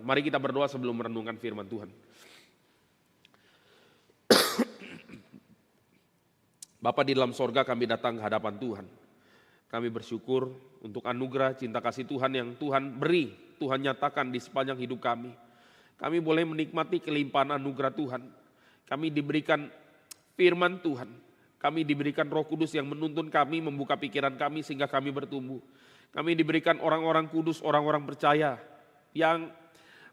Mari kita berdoa sebelum merenungkan firman Tuhan. Bapa di dalam sorga, kami datang ke hadapan Tuhan. Kami bersyukur untuk anugerah cinta kasih Tuhan yang Tuhan beri, Tuhan nyatakan di sepanjang hidup kami. Kami boleh menikmati kelimpahan anugerah Tuhan. Kami diberikan firman Tuhan. Kami diberikan Roh Kudus yang menuntun kami, membuka pikiran kami sehingga kami bertumbuh. Kami diberikan orang-orang kudus, orang-orang percaya yang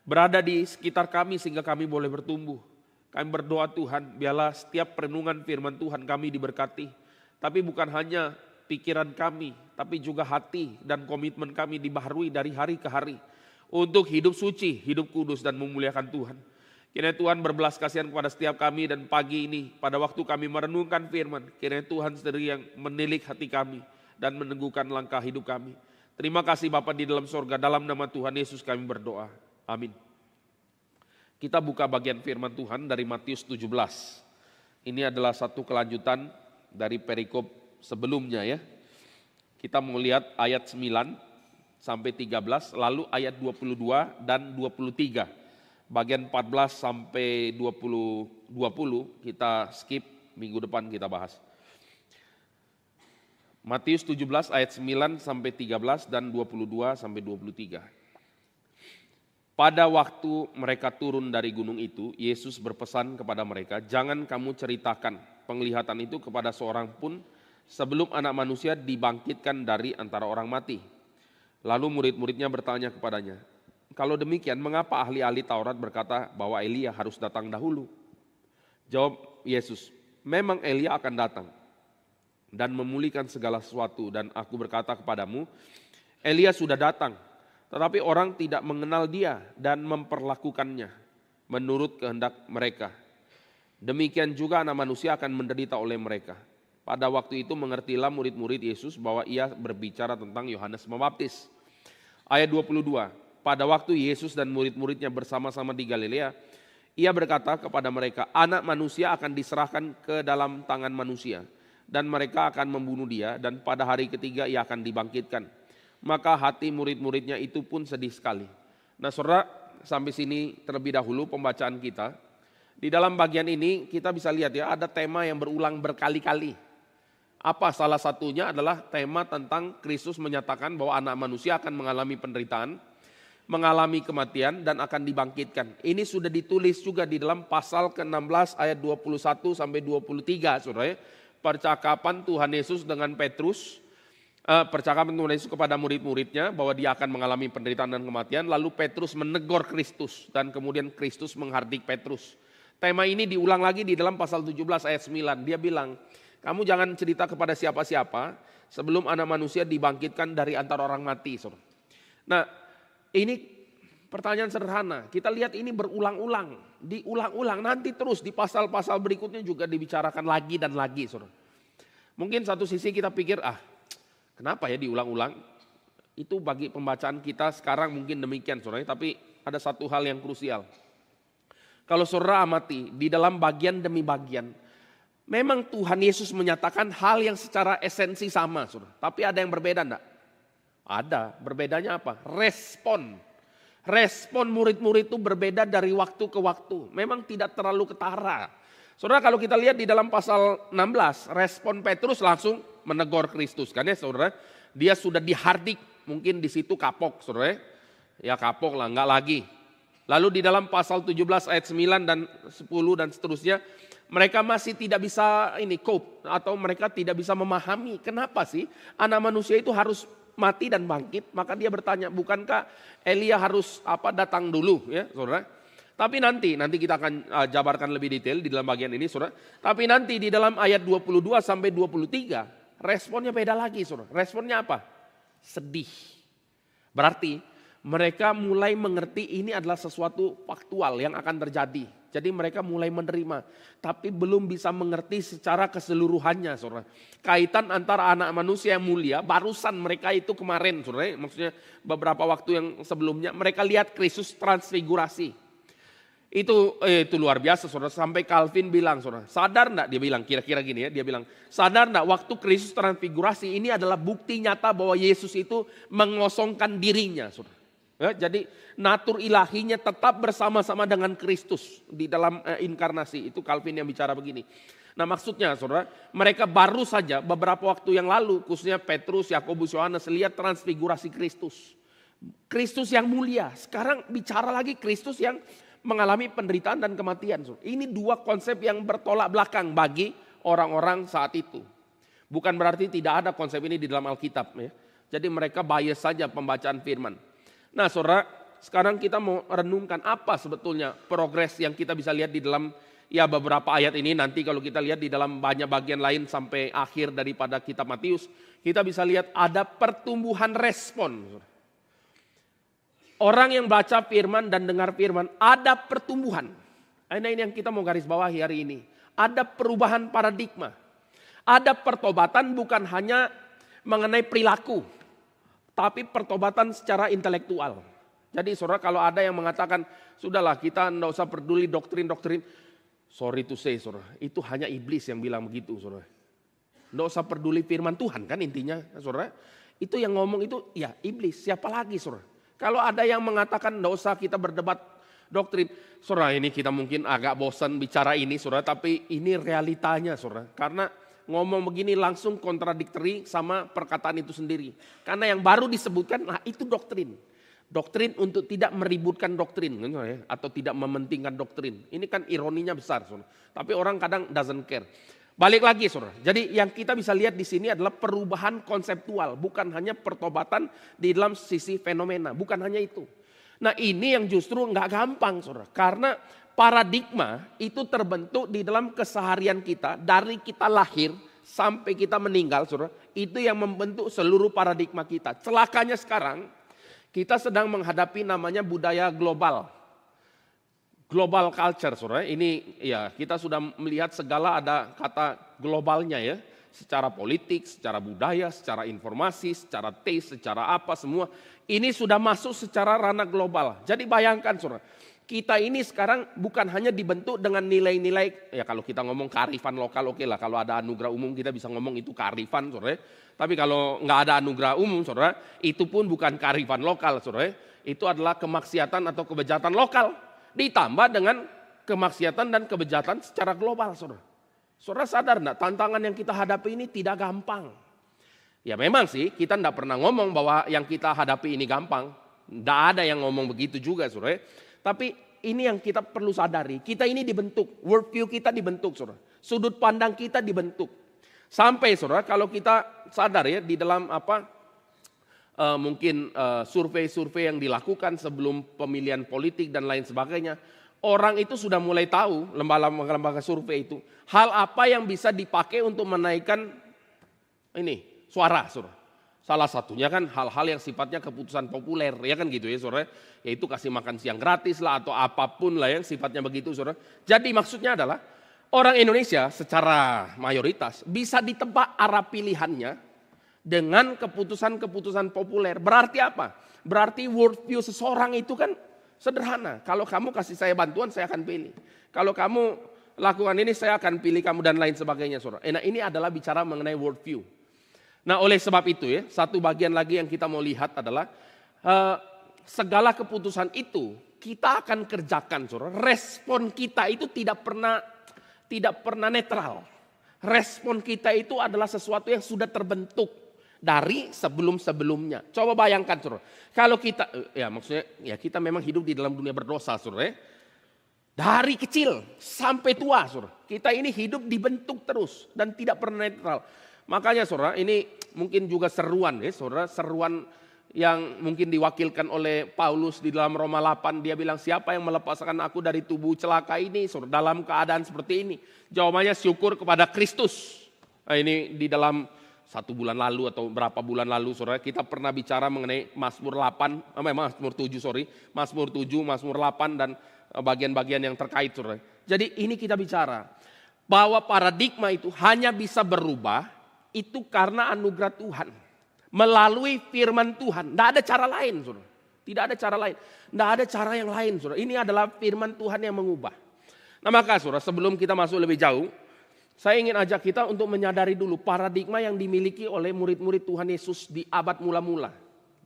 berada di sekitar kami sehingga kami boleh bertumbuh. Kami berdoa Tuhan, biarlah setiap perenungan firman Tuhan kami diberkati. Tapi bukan hanya pikiran kami, tapi juga hati dan komitmen kami dibaharui dari hari ke hari. Untuk hidup suci, hidup kudus dan memuliakan Tuhan. Kiranya Tuhan berbelas kasihan kepada setiap kami dan pagi ini pada waktu kami merenungkan firman. Kiranya Tuhan sendiri yang menilik hati kami dan meneguhkan langkah hidup kami. Terima kasih Bapa di dalam sorga, dalam nama Tuhan Yesus kami berdoa. Amin. Kita buka bagian firman Tuhan dari Matius 17. Ini adalah satu kelanjutan dari perikop sebelumnya ya. Kita mau lihat ayat 9 sampai 13, lalu ayat 22 dan 23. Bagian 14 sampai 20 kita skip, minggu depan kita bahas. Matius 17 ayat 9 sampai 13 dan 22 sampai 23. Pada waktu mereka turun dari gunung itu, Yesus berpesan kepada mereka, "Jangan kamu ceritakan penglihatan itu kepada seorang pun sebelum Anak Manusia dibangkitkan dari antara orang mati." Lalu murid-muridnya bertanya kepadanya, "Kalau demikian, mengapa ahli-ahli Taurat berkata bahwa Elia harus datang dahulu?" Jawab Yesus, "Memang Elia akan datang dan memulihkan segala sesuatu, dan aku berkata kepadamu, Elia sudah datang. Tetapi orang tidak mengenal dia dan memperlakukannya menurut kehendak mereka. Demikian juga Anak Manusia akan menderita oleh mereka." Pada waktu itu mengertilah murid-murid Yesus bahwa ia berbicara tentang Yohanes Pembaptis. Ayat 22, pada waktu Yesus dan murid-muridnya bersama-sama di Galilea, ia berkata kepada mereka, "Anak Manusia akan diserahkan ke dalam tangan manusia, dan mereka akan membunuh dia, dan pada hari ketiga ia akan dibangkitkan." Maka hati murid-muridnya itu pun sedih sekali. Nah saudara, sampai sini terlebih dahulu pembacaan kita. Di dalam bagian ini kita bisa lihat ya, ada tema yang berulang berkali-kali. Apa salah satunya adalah tema tentang Kristus menyatakan bahwa Anak Manusia akan mengalami penderitaan, mengalami kematian dan akan dibangkitkan. Ini sudah ditulis juga di dalam pasal ke-16 ayat 21 sampai 23, saudara. Percakapan Tuhan Yesus dengan Petrus, percakapan Tuhan Yesus kepada murid-muridnya bahwa dia akan mengalami penderitaan dan kematian, lalu Petrus menegur Kristus dan kemudian Kristus menghardik Petrus. Tema ini diulang lagi di dalam pasal 17 ayat 9. Dia bilang, "Kamu jangan cerita kepada siapa-siapa sebelum Anak Manusia dibangkitkan dari antara orang mati." Saudara. Nah, ini pertanyaan sederhana. Kita lihat ini berulang-ulang, diulang-ulang, nanti terus di pasal-pasal berikutnya juga dibicarakan lagi dan lagi, saudara. Mungkin satu sisi kita pikir, kenapa ya diulang-ulang? Itu bagi pembacaan kita sekarang mungkin demikian, saudara. Tapi ada satu hal yang krusial. Kalau saudara amati di dalam bagian demi bagian, memang Tuhan Yesus menyatakan hal yang secara esensi sama, saudara. Tapi ada yang berbeda enggak? Ada. Berbedanya apa? Respon. Respon murid-murid itu berbeda dari waktu ke waktu. Memang tidak terlalu ketara. Saudara, kalau kita lihat di dalam pasal 16, respon Petrus langsung menegur Kristus. Kan ya saudara, dia sudah dihardik, mungkin di situ kapok saudara. Ya kapok lah, enggak lagi. Lalu di dalam pasal 17 ayat 9 dan 10 dan seterusnya, mereka masih tidak bisa cope atau mereka tidak bisa memahami kenapa sih Anak Manusia itu harus mati dan bangkit. Maka dia bertanya, bukankah Elia harus datang dulu ya saudara? Tapi nanti kita akan jabarkan lebih detail di dalam bagian ini saudara. Tapi nanti di dalam ayat 22 sampai 23 responnya beda lagi saudara. Responnya apa? Sedih. Berarti mereka mulai mengerti ini adalah sesuatu faktual yang akan terjadi. Jadi mereka mulai menerima, tapi belum bisa mengerti secara keseluruhannya saudara. Kaitan antara Anak Manusia yang mulia, barusan mereka itu kemarin saudara, maksudnya beberapa waktu yang sebelumnya mereka lihat Kristus transfigurasi. Itu luar biasa saudara, sampai Calvin bilang saudara, sadar enggak, dia bilang kira-kira gini ya, dia bilang sadar enggak waktu Kristus transfigurasi ini adalah bukti nyata bahwa Yesus itu mengosongkan dirinya saudara. Ya, jadi natur ilahinya tetap bersama-sama dengan Kristus di dalam inkarnasi. Itu Calvin yang bicara begini. Nah maksudnya saudara, mereka baru saja beberapa waktu yang lalu, khususnya Petrus, Yakobus, Yohanes, lihat transfigurasi Kristus. Kristus yang mulia, sekarang bicara lagi Kristus yang mengalami penderitaan dan kematian. Ini dua konsep yang bertolak belakang bagi orang-orang saat itu. Bukan berarti tidak ada konsep ini di dalam Alkitab. Ya. Jadi mereka bias saja pembacaan firman. Nah saudara, sekarang kita mau renungkan apa sebetulnya progres yang kita bisa lihat di dalam ya beberapa ayat ini. Nanti kalau kita lihat di dalam banyak bagian lain sampai akhir daripada kitab Matius, kita bisa lihat ada pertumbuhan respon. Orang yang baca firman dan dengar firman, ada pertumbuhan. Ini yang kita mau garis bawahi hari ini. Ada perubahan paradigma. Ada pertobatan bukan hanya mengenai perilaku, tapi pertobatan secara intelektual. Jadi saudara, kalau ada yang mengatakan, sudahlah kita tidak usah peduli doktrin-doktrin. Sorry to say saudara, itu hanya iblis yang bilang begitu saudara. Tidak usah peduli firman Tuhan kan intinya saudara. Itu yang ngomong itu ya iblis, siapa lagi saudara. Kalau ada yang mengatakan tidak usah kita berdebat doktrin. Saudara, ini kita mungkin agak bosan bicara ini saudara, tapi ini realitanya saudara. Karena ngomong begini langsung kontradiktori sama perkataan itu sendiri. Karena yang baru disebutkan, nah itu doktrin. Doktrin untuk tidak meributkan doktrin atau tidak mementingkan doktrin. Ini kan ironinya besar, saudara. Tapi orang kadang doesn't care. Balik lagi, saudara. Jadi yang kita bisa lihat di sini adalah perubahan konseptual, bukan hanya pertobatan di dalam sisi fenomena, bukan hanya itu. Nah ini yang justru nggak gampang, saudara. Karena paradigma itu terbentuk di dalam keseharian kita dari kita lahir sampai kita meninggal, saudara. Itu yang membentuk seluruh paradigma kita. Celakanya sekarang kita sedang menghadapi namanya budaya global. Global culture, saudara. Ini ya kita sudah melihat segala ada kata globalnya ya. Secara politik, secara budaya, secara informasi, secara taste, secara apa semua. Ini sudah masuk secara ranah global. Jadi bayangkan saudara. Kita ini sekarang bukan hanya dibentuk dengan nilai-nilai, ya kalau kita ngomong kearifan lokal oke lah, kalau ada anugerah umum kita bisa ngomong itu kearifan saudara. Tapi kalau nggak ada anugerah umum saudara, itu pun bukan kearifan lokal saudara. Itu adalah kemaksiatan atau kebejatan lokal. Ditambah dengan kemaksiatan dan kebejatan secara global saudara. Saudara sadar enggak tantangan yang kita hadapi ini tidak gampang. Ya memang sih kita enggak pernah ngomong bahwa yang kita hadapi ini gampang. Enggak ada yang ngomong begitu juga saudara. Tapi ini yang kita perlu sadari, kita ini dibentuk, worldview kita dibentuk saudara. Sudut pandang kita dibentuk. Sampai saudara kalau kita sadar ya di dalam mungkin survei-survei yang dilakukan sebelum pemilihan politik dan lain sebagainya. Orang itu sudah mulai tahu, lembaga-lembaga survei itu, hal apa yang bisa dipakai untuk menaikkan ini suara saudara. Salah satunya kan hal-hal yang sifatnya keputusan populer, ya kan gitu ya saudara. Yaitu kasih makan siang gratis lah atau apapun lah yang sifatnya begitu saudara. Jadi maksudnya adalah orang Indonesia secara mayoritas bisa ditebak arah pilihannya dengan keputusan-keputusan populer. Berarti apa? Berarti worldview seseorang itu kan sederhana. Kalau kamu kasih saya bantuan saya akan pilih. Kalau kamu lakukan ini saya akan pilih kamu dan lain sebagainya saudara. Nah ini adalah bicara mengenai worldview. Nah oleh sebab itu ya, satu bagian lagi yang kita mau lihat adalah segala keputusan itu kita akan kerjakan saudara. Respon kita itu tidak pernah netral. Respon kita itu adalah sesuatu yang sudah terbentuk dari sebelum-sebelumnya. Coba bayangkan saudara. Kalau kita, ya maksudnya ya kita memang hidup di dalam dunia berdosa saudara. Dari kecil sampai tua saudara. Kita ini hidup dibentuk terus dan tidak pernah netral. Makanya saudara ini mungkin juga seruan ya saudara. Seruan yang mungkin diwakilkan oleh Paulus di dalam Roma 8. Dia bilang siapa yang melepaskan aku dari tubuh celaka ini saudara dalam keadaan seperti ini. Jawabannya syukur kepada Kristus. Nah ini di dalam 1 bulan lalu atau berapa bulan lalu saudara. Kita pernah bicara mengenai Mazmur 7, Mazmur 8 dan bagian-bagian yang terkait saudara. Jadi ini kita bicara bahwa paradigma itu hanya bisa berubah itu karena anugerah Tuhan. Melalui firman Tuhan. Tidak ada cara lain saudara. Tidak ada cara lain. Tidak ada cara yang lain saudara. Ini adalah firman Tuhan yang mengubah. Nah maka saudara sebelum kita masuk lebih jauh. Saya ingin ajak kita untuk menyadari dulu paradigma yang dimiliki oleh murid-murid Tuhan Yesus di abad mula-mula.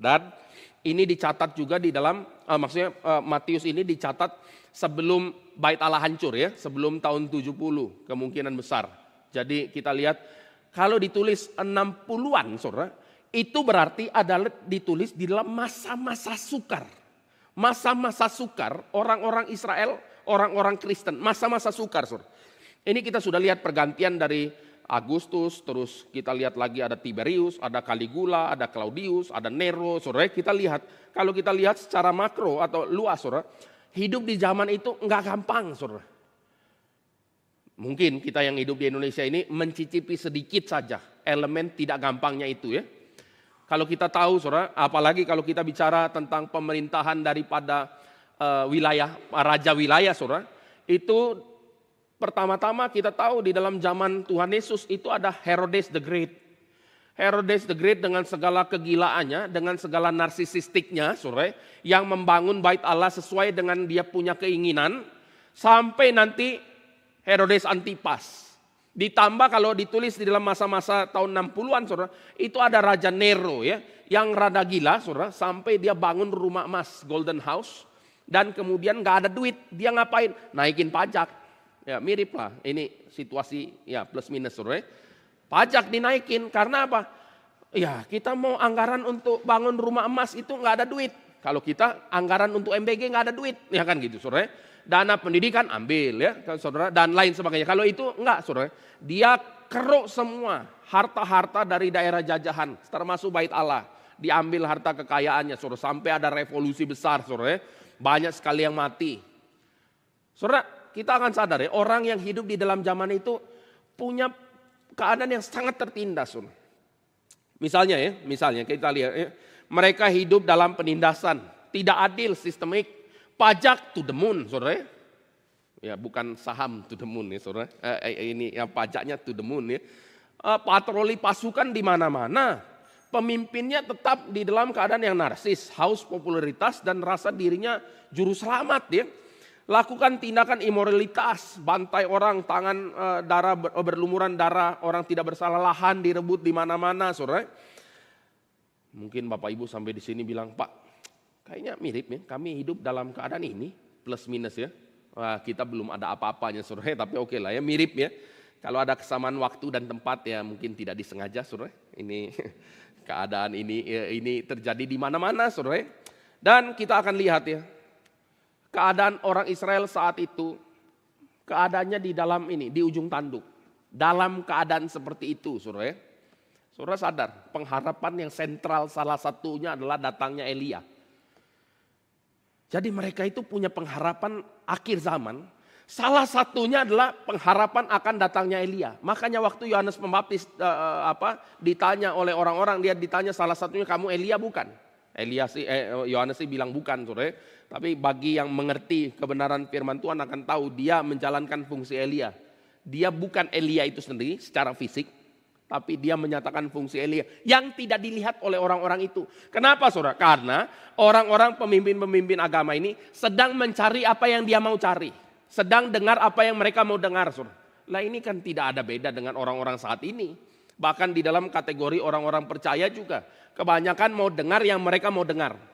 Dan ini dicatat juga di dalam, Matius ini dicatat sebelum Bait Allah hancur ya, sebelum tahun 70 kemungkinan besar. Jadi kita lihat kalau ditulis 60-an saudara, itu berarti adalah ditulis di dalam masa-masa sukar. Masa-masa sukar orang-orang Israel, orang-orang Kristen, masa-masa sukar saudara. Ini kita sudah lihat pergantian dari Agustus, terus kita lihat lagi ada Tiberius, ada Caligula, ada Claudius, ada Nero, saudara. Kita lihat, kalau kita lihat secara makro atau luas saudara, hidup di zaman itu enggak gampang saudara. Mungkin kita yang hidup di Indonesia ini mencicipi sedikit saja elemen tidak gampangnya itu ya. Kalau kita tahu saudara, apalagi kalau kita bicara tentang pemerintahan daripada wilayah, raja wilayah saudara, itu pertama-tama kita tahu di dalam zaman Tuhan Yesus itu ada Herodes the Great. Herodes the Great dengan segala kegilaannya, dengan segala narsisistiknya, saudara, yang membangun bait Allah sesuai dengan dia punya keinginan, sampai nanti Herodes Antipas. Ditambah kalau ditulis di dalam masa-masa tahun 60-an, saudara, itu ada Raja Nero ya, yang rada gila, saudara, sampai dia bangun rumah emas, Golden House, dan kemudian nggak ada duit, dia ngapain? Naikin pajak. Ya mirip lah, ini situasi ya plus minus saudara. Pajak dinaikin karena apa? Ya kita mau anggaran untuk bangun rumah emas itu nggak ada duit. Kalau kita anggaran untuk MBG nggak ada duit, ya kan gitu saudara. Dana pendidikan ambil ya saudara dan lain sebagainya. Kalau itu enggak saudara, dia keruk semua harta-harta dari daerah jajahan termasuk bait Allah. Diambil harta kekayaannya saudara sampai ada revolusi besar saudara. Banyak sekali yang mati. Saudara, kita akan sadar ya, orang yang hidup di dalam zaman itu punya keadaan yang sangat tertindas. Misalnya kita lihat ya, mereka hidup dalam penindasan, tidak adil, sistemik, pajak to the moon, saudara. Ya bukan saham to the moon ya, saudara. Ini yang pajaknya to the moon ya. Patroli pasukan di mana-mana. Pemimpinnya tetap di dalam keadaan yang narsis, haus popularitas dan rasa dirinya juru selamat ya. Lakukan tindakan imoralitas, bantai orang, tangan darah berlumuran darah, orang tidak bersalah, lahan direbut di mana-mana, saudara. Mungkin Bapak Ibu sampai di sini bilang, Pak, kayaknya mirip ya, kami hidup dalam keadaan ini, plus minus ya. Wah, kita belum ada apa-apanya, saudara, tapi oke lah ya, mirip ya. Kalau ada kesamaan waktu dan tempat ya mungkin tidak disengaja, saudara. Ini keadaan ini terjadi di mana-mana, saudara. Dan kita akan lihat ya. Keadaan orang Israel saat itu, keadaannya di dalam ini, di ujung tanduk. Dalam keadaan seperti itu, saudara. Saudara sadar, pengharapan yang sentral salah satunya adalah datangnya Elia. Jadi mereka itu punya pengharapan akhir zaman. Salah satunya adalah pengharapan akan datangnya Elia. Makanya waktu Yohanes Pembaptis ditanya oleh orang-orang, dia ditanya salah satunya kamu Elia bukan? Yohanes sih bilang bukan, saudara. Tapi bagi yang mengerti kebenaran firman Tuhan akan tahu dia menjalankan fungsi Elia. Dia bukan Elia itu sendiri secara fisik, tapi dia menyatakan fungsi Elia yang tidak dilihat oleh orang-orang itu. Kenapa saudara? Karena orang-orang pemimpin-pemimpin agama ini sedang mencari apa yang dia mau cari. Sedang dengar apa yang mereka mau dengar, saudara. Lah ini kan tidak ada beda dengan orang-orang saat ini. Bahkan di dalam kategori orang-orang percaya juga. Kebanyakan mau dengar yang mereka mau dengar.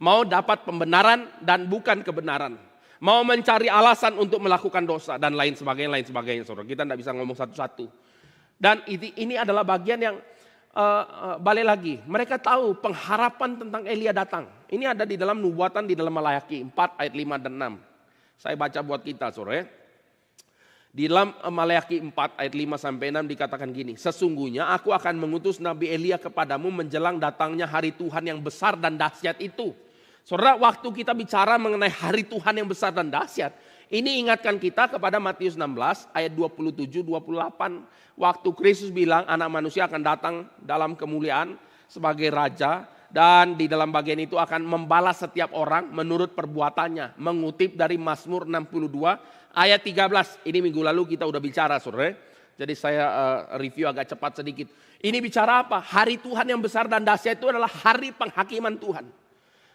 Mau dapat pembenaran dan bukan kebenaran. Mau mencari alasan untuk melakukan dosa dan lain sebagainya, saudara. Kita tidak bisa ngomong satu-satu. Dan ini adalah bagian yang balik lagi. Mereka tahu pengharapan tentang Elia datang. Ini ada di dalam nubuatan di dalam Maleakhi 4 ayat 5 dan 6. Saya baca buat kita, saudara. Di dalam Maleakhi 4 ayat 5 sampai 6 dikatakan gini. Sesungguhnya aku akan mengutus Nabi Elia kepadamu menjelang datangnya hari Tuhan yang besar dan dahsyat itu. Saudara, waktu kita bicara mengenai hari Tuhan yang besar dan dahsyat, ini ingatkan kita kepada Matius 16 ayat 27-28. Waktu Kristus bilang anak manusia akan datang dalam kemuliaan sebagai raja. Dan di dalam bagian itu akan membalas setiap orang menurut perbuatannya. Mengutip dari Mazmur 62 ayat 13. Ini minggu lalu kita udah bicara, saudara. Jadi saya review agak cepat sedikit. Ini bicara apa? Hari Tuhan yang besar dan dahsyat itu adalah hari penghakiman Tuhan.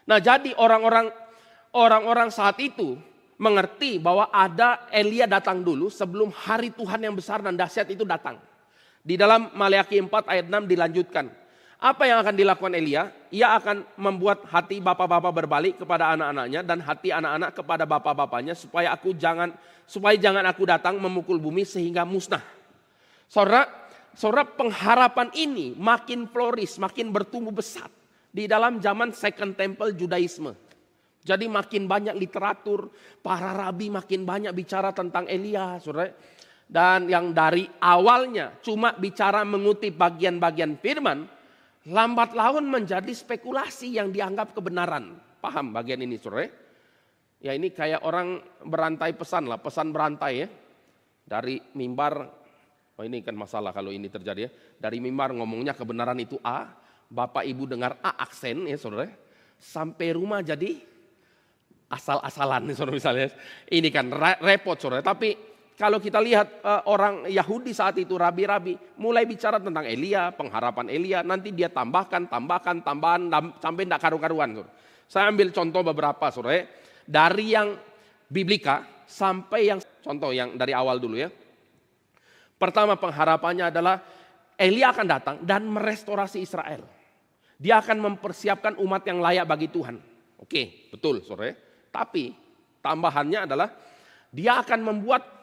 Nah jadi orang-orang saat itu mengerti bahwa ada Elia datang dulu sebelum hari Tuhan yang besar dan dahsyat itu datang. Di dalam Maleakhi 4 ayat 6 dilanjutkan. Apa yang akan dilakukan Elia? Ia akan membuat hati bapak-bapak berbalik kepada anak-anaknya dan hati anak-anak kepada bapak-bapaknya supaya jangan aku datang memukul bumi sehingga musnah. Saudara, pengharapan ini makin flourish, makin bertumbuh besar di dalam zaman Second Temple Judaisme. Jadi makin banyak literatur, para rabi makin banyak bicara tentang Elia, saudara. Dan yang dari awalnya cuma bicara mengutip bagian-bagian firman, lambat laun menjadi spekulasi yang dianggap kebenaran. Paham bagian ini, saudara? Ya ini kayak orang berantai pesan berantai ya. Dari mimbar, ini kan masalah kalau ini terjadi ya. Dari mimbar ngomongnya kebenaran itu A, bapak ibu dengar A aksen ya saudara. Sampai rumah jadi asal-asalan nih saudara misalnya. Ini kan repot saudara. Tapi kalau kita lihat orang Yahudi saat itu, rabi-rabi mulai bicara tentang Elia, pengharapan Elia. Nanti dia tambahan sampai tidak karu-karuan. Saya ambil contoh beberapa saudara. Dari yang biblika sampai yang contoh yang dari awal dulu ya. Pertama pengharapannya adalah Elia akan datang dan merestorasi Israel. Dia akan mempersiapkan umat yang layak bagi Tuhan. Oke, betul saudara. Tapi tambahannya adalah dia akan membuat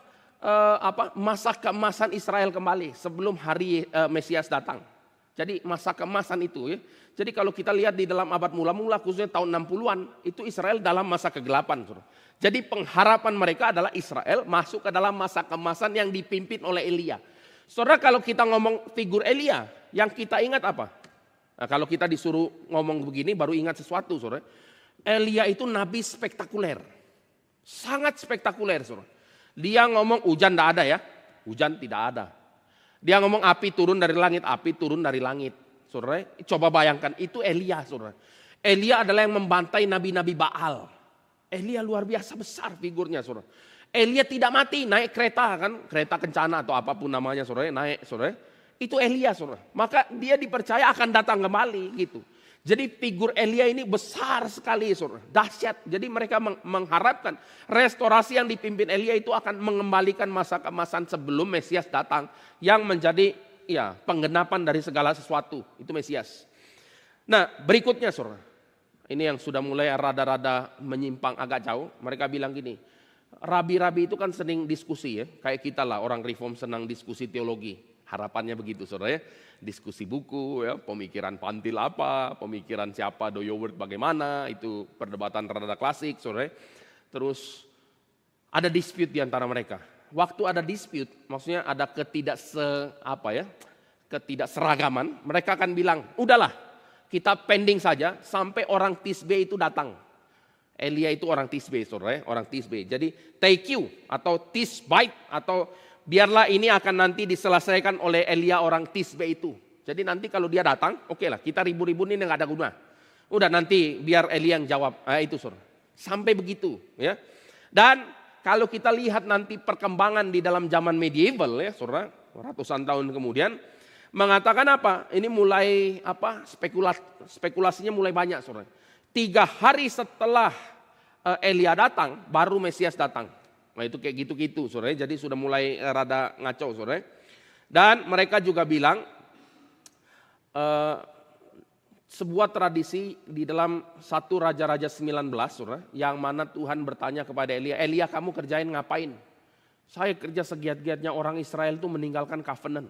masa keemasan Israel kembali sebelum hari Mesias datang. Jadi masa keemasan itu ya. Jadi kalau kita lihat di dalam abad mula-mula khususnya tahun 60-an itu Israel dalam masa kegelapan. Jadi pengharapan mereka adalah Israel masuk ke dalam masa keemasan yang dipimpin oleh Elia. Saudara kalau kita ngomong figur Elia yang kita ingat apa? Nah, kalau kita disuruh ngomong begini baru ingat sesuatu saudara. Elia itu nabi spektakuler. Sangat spektakuler saudara. Dia ngomong hujan tidak ada ya, hujan tidak ada. Dia ngomong api turun dari langit. Saudara, coba bayangkan itu Elia saudara. Elia adalah yang membantai nabi-nabi Baal. Elia luar biasa besar figurnya saudara. Elia tidak mati, naik kereta kan, kereta kencana atau apapun namanya saudara, naik saudara. Itu Elia saudara. Maka dia dipercaya akan datang kembali gitu. Jadi figur Elia ini besar sekali, saudara, dahsyat. Jadi mereka mengharapkan restorasi yang dipimpin Elia itu akan mengembalikan masa keemasan sebelum Mesias datang, yang menjadi ya penggenapan dari segala sesuatu, itu Mesias. Nah berikutnya saudara, ini yang sudah mulai rada-rada menyimpang agak jauh. Mereka bilang gini, rabi-rabi itu kan sering diskusi ya, kayak kita lah orang reform senang diskusi teologi. Harapannya begitu saudara ya, diskusi buku ya, pemikiran Pantil apa, pemikiran siapa, Doyoword bagaimana, itu perdebatan rada klasik saudara. Terus ada dispute di antara mereka. Waktu ada dispute, maksudnya ada ketidakseragaman, mereka akan bilang, udahlah kita pending saja sampai orang Tisbe itu datang. Elia itu orang Tisbe saudara, orang Tisbe. Jadi TQ atau Tisbite atau biarlah ini akan nanti diselesaikan oleh Elia orang Tisbe itu. Jadi nanti kalau dia datang, oke lah kita ribu-ribu ini nggak ada guna. Udah nanti biar Elia yang jawab. Itu saudara. Sampai begitu ya. Dan kalau kita lihat nanti perkembangan di dalam zaman medieval ya saudara, ratusan tahun kemudian mengatakan apa? Ini mulai spekulasinya mulai banyak saudara. 3 hari setelah Elia datang, baru Mesias datang. Nah itu kayak gitu-gitu saudara, jadi sudah mulai rada ngaco saudara. Dan mereka juga bilang sebuah tradisi di dalam 1 Raja-Raja 19 saudara, yang mana Tuhan bertanya kepada Elia, Elia kamu kerjain ngapain? Saya kerja segiat-giatnya orang Israel itu meninggalkan covenant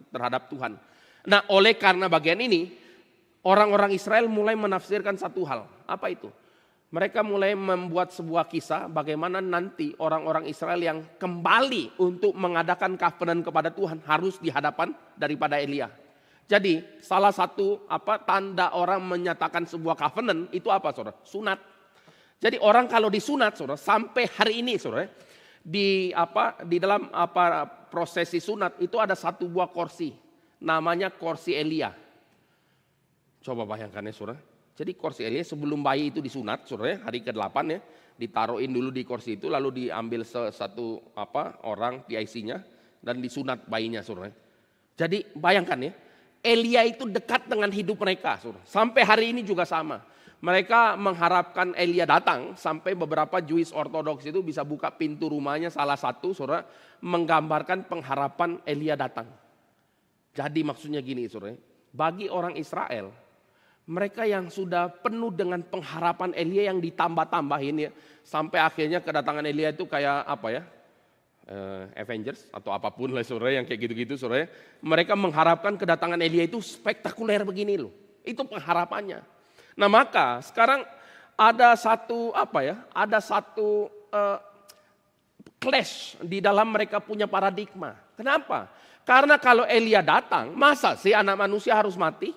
terhadap Tuhan. Nah oleh karena bagian ini, orang-orang Israel mulai menafsirkan satu hal, apa itu? Mereka mulai membuat sebuah kisah bagaimana nanti orang-orang Israel yang kembali untuk mengadakan covenant kepada Tuhan harus di hadapan daripada Elia. Jadi salah satu tanda orang menyatakan sebuah covenant itu apa saudara? Sunat. Jadi orang kalau disunat saudara, sampai hari ini saudara, di dalam prosesi sunat itu ada satu buah kursi, namanya kursi Elia. Coba bayangkan ya saudara. Jadi kursi Elia sebelum bayi itu disunat, saudara, hari ke-8 ya, ditaruhin dulu di kursi itu, lalu diambil satu orang PIC-nya dan disunat bayinya, saudara. Jadi bayangkan ya, Elia itu dekat dengan hidup mereka, saudara. Sampai hari ini juga sama. Mereka mengharapkan Elia datang, sampai beberapa Jewish Orthodox itu bisa buka pintu rumahnya salah satu, saudara, menggambarkan pengharapan Elia datang. Jadi maksudnya gini, saudara. bagi orang Israel, mereka yang sudah penuh dengan pengharapan Elia yang ditambah-tambahin ya, sampai akhirnya kedatangan Elia itu kayak apa ya, Avengers atau apapun lah saudara yang kayak gitu-gitu saudara. Mereka mengharapkan kedatangan Elia itu spektakuler begini loh. Itu pengharapannya. Nah maka sekarang ada satu clash di dalam mereka punya paradigma. Kenapa? Karena kalau Elia datang, masa sih anak manusia harus mati?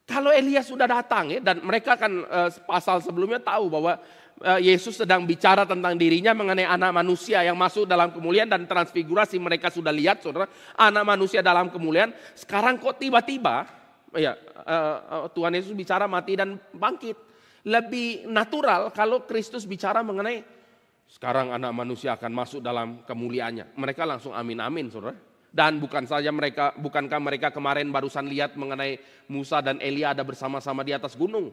Kalau Elia sudah datang ya, dan mereka kan pasal sebelumnya tahu bahwa Yesus sedang bicara tentang dirinya mengenai anak manusia yang masuk dalam kemuliaan dan transfigurasi. Mereka sudah lihat saudara, anak manusia dalam kemuliaan. Sekarang kok tiba-tiba Tuhan Yesus bicara mati dan bangkit. Lebih natural kalau Kristus bicara mengenai sekarang anak manusia akan masuk dalam kemuliaannya. Mereka langsung amin amin saudara. Dan bukankah mereka kemarin barusan lihat mengenai Musa dan Elia ada bersama-sama di atas gunung.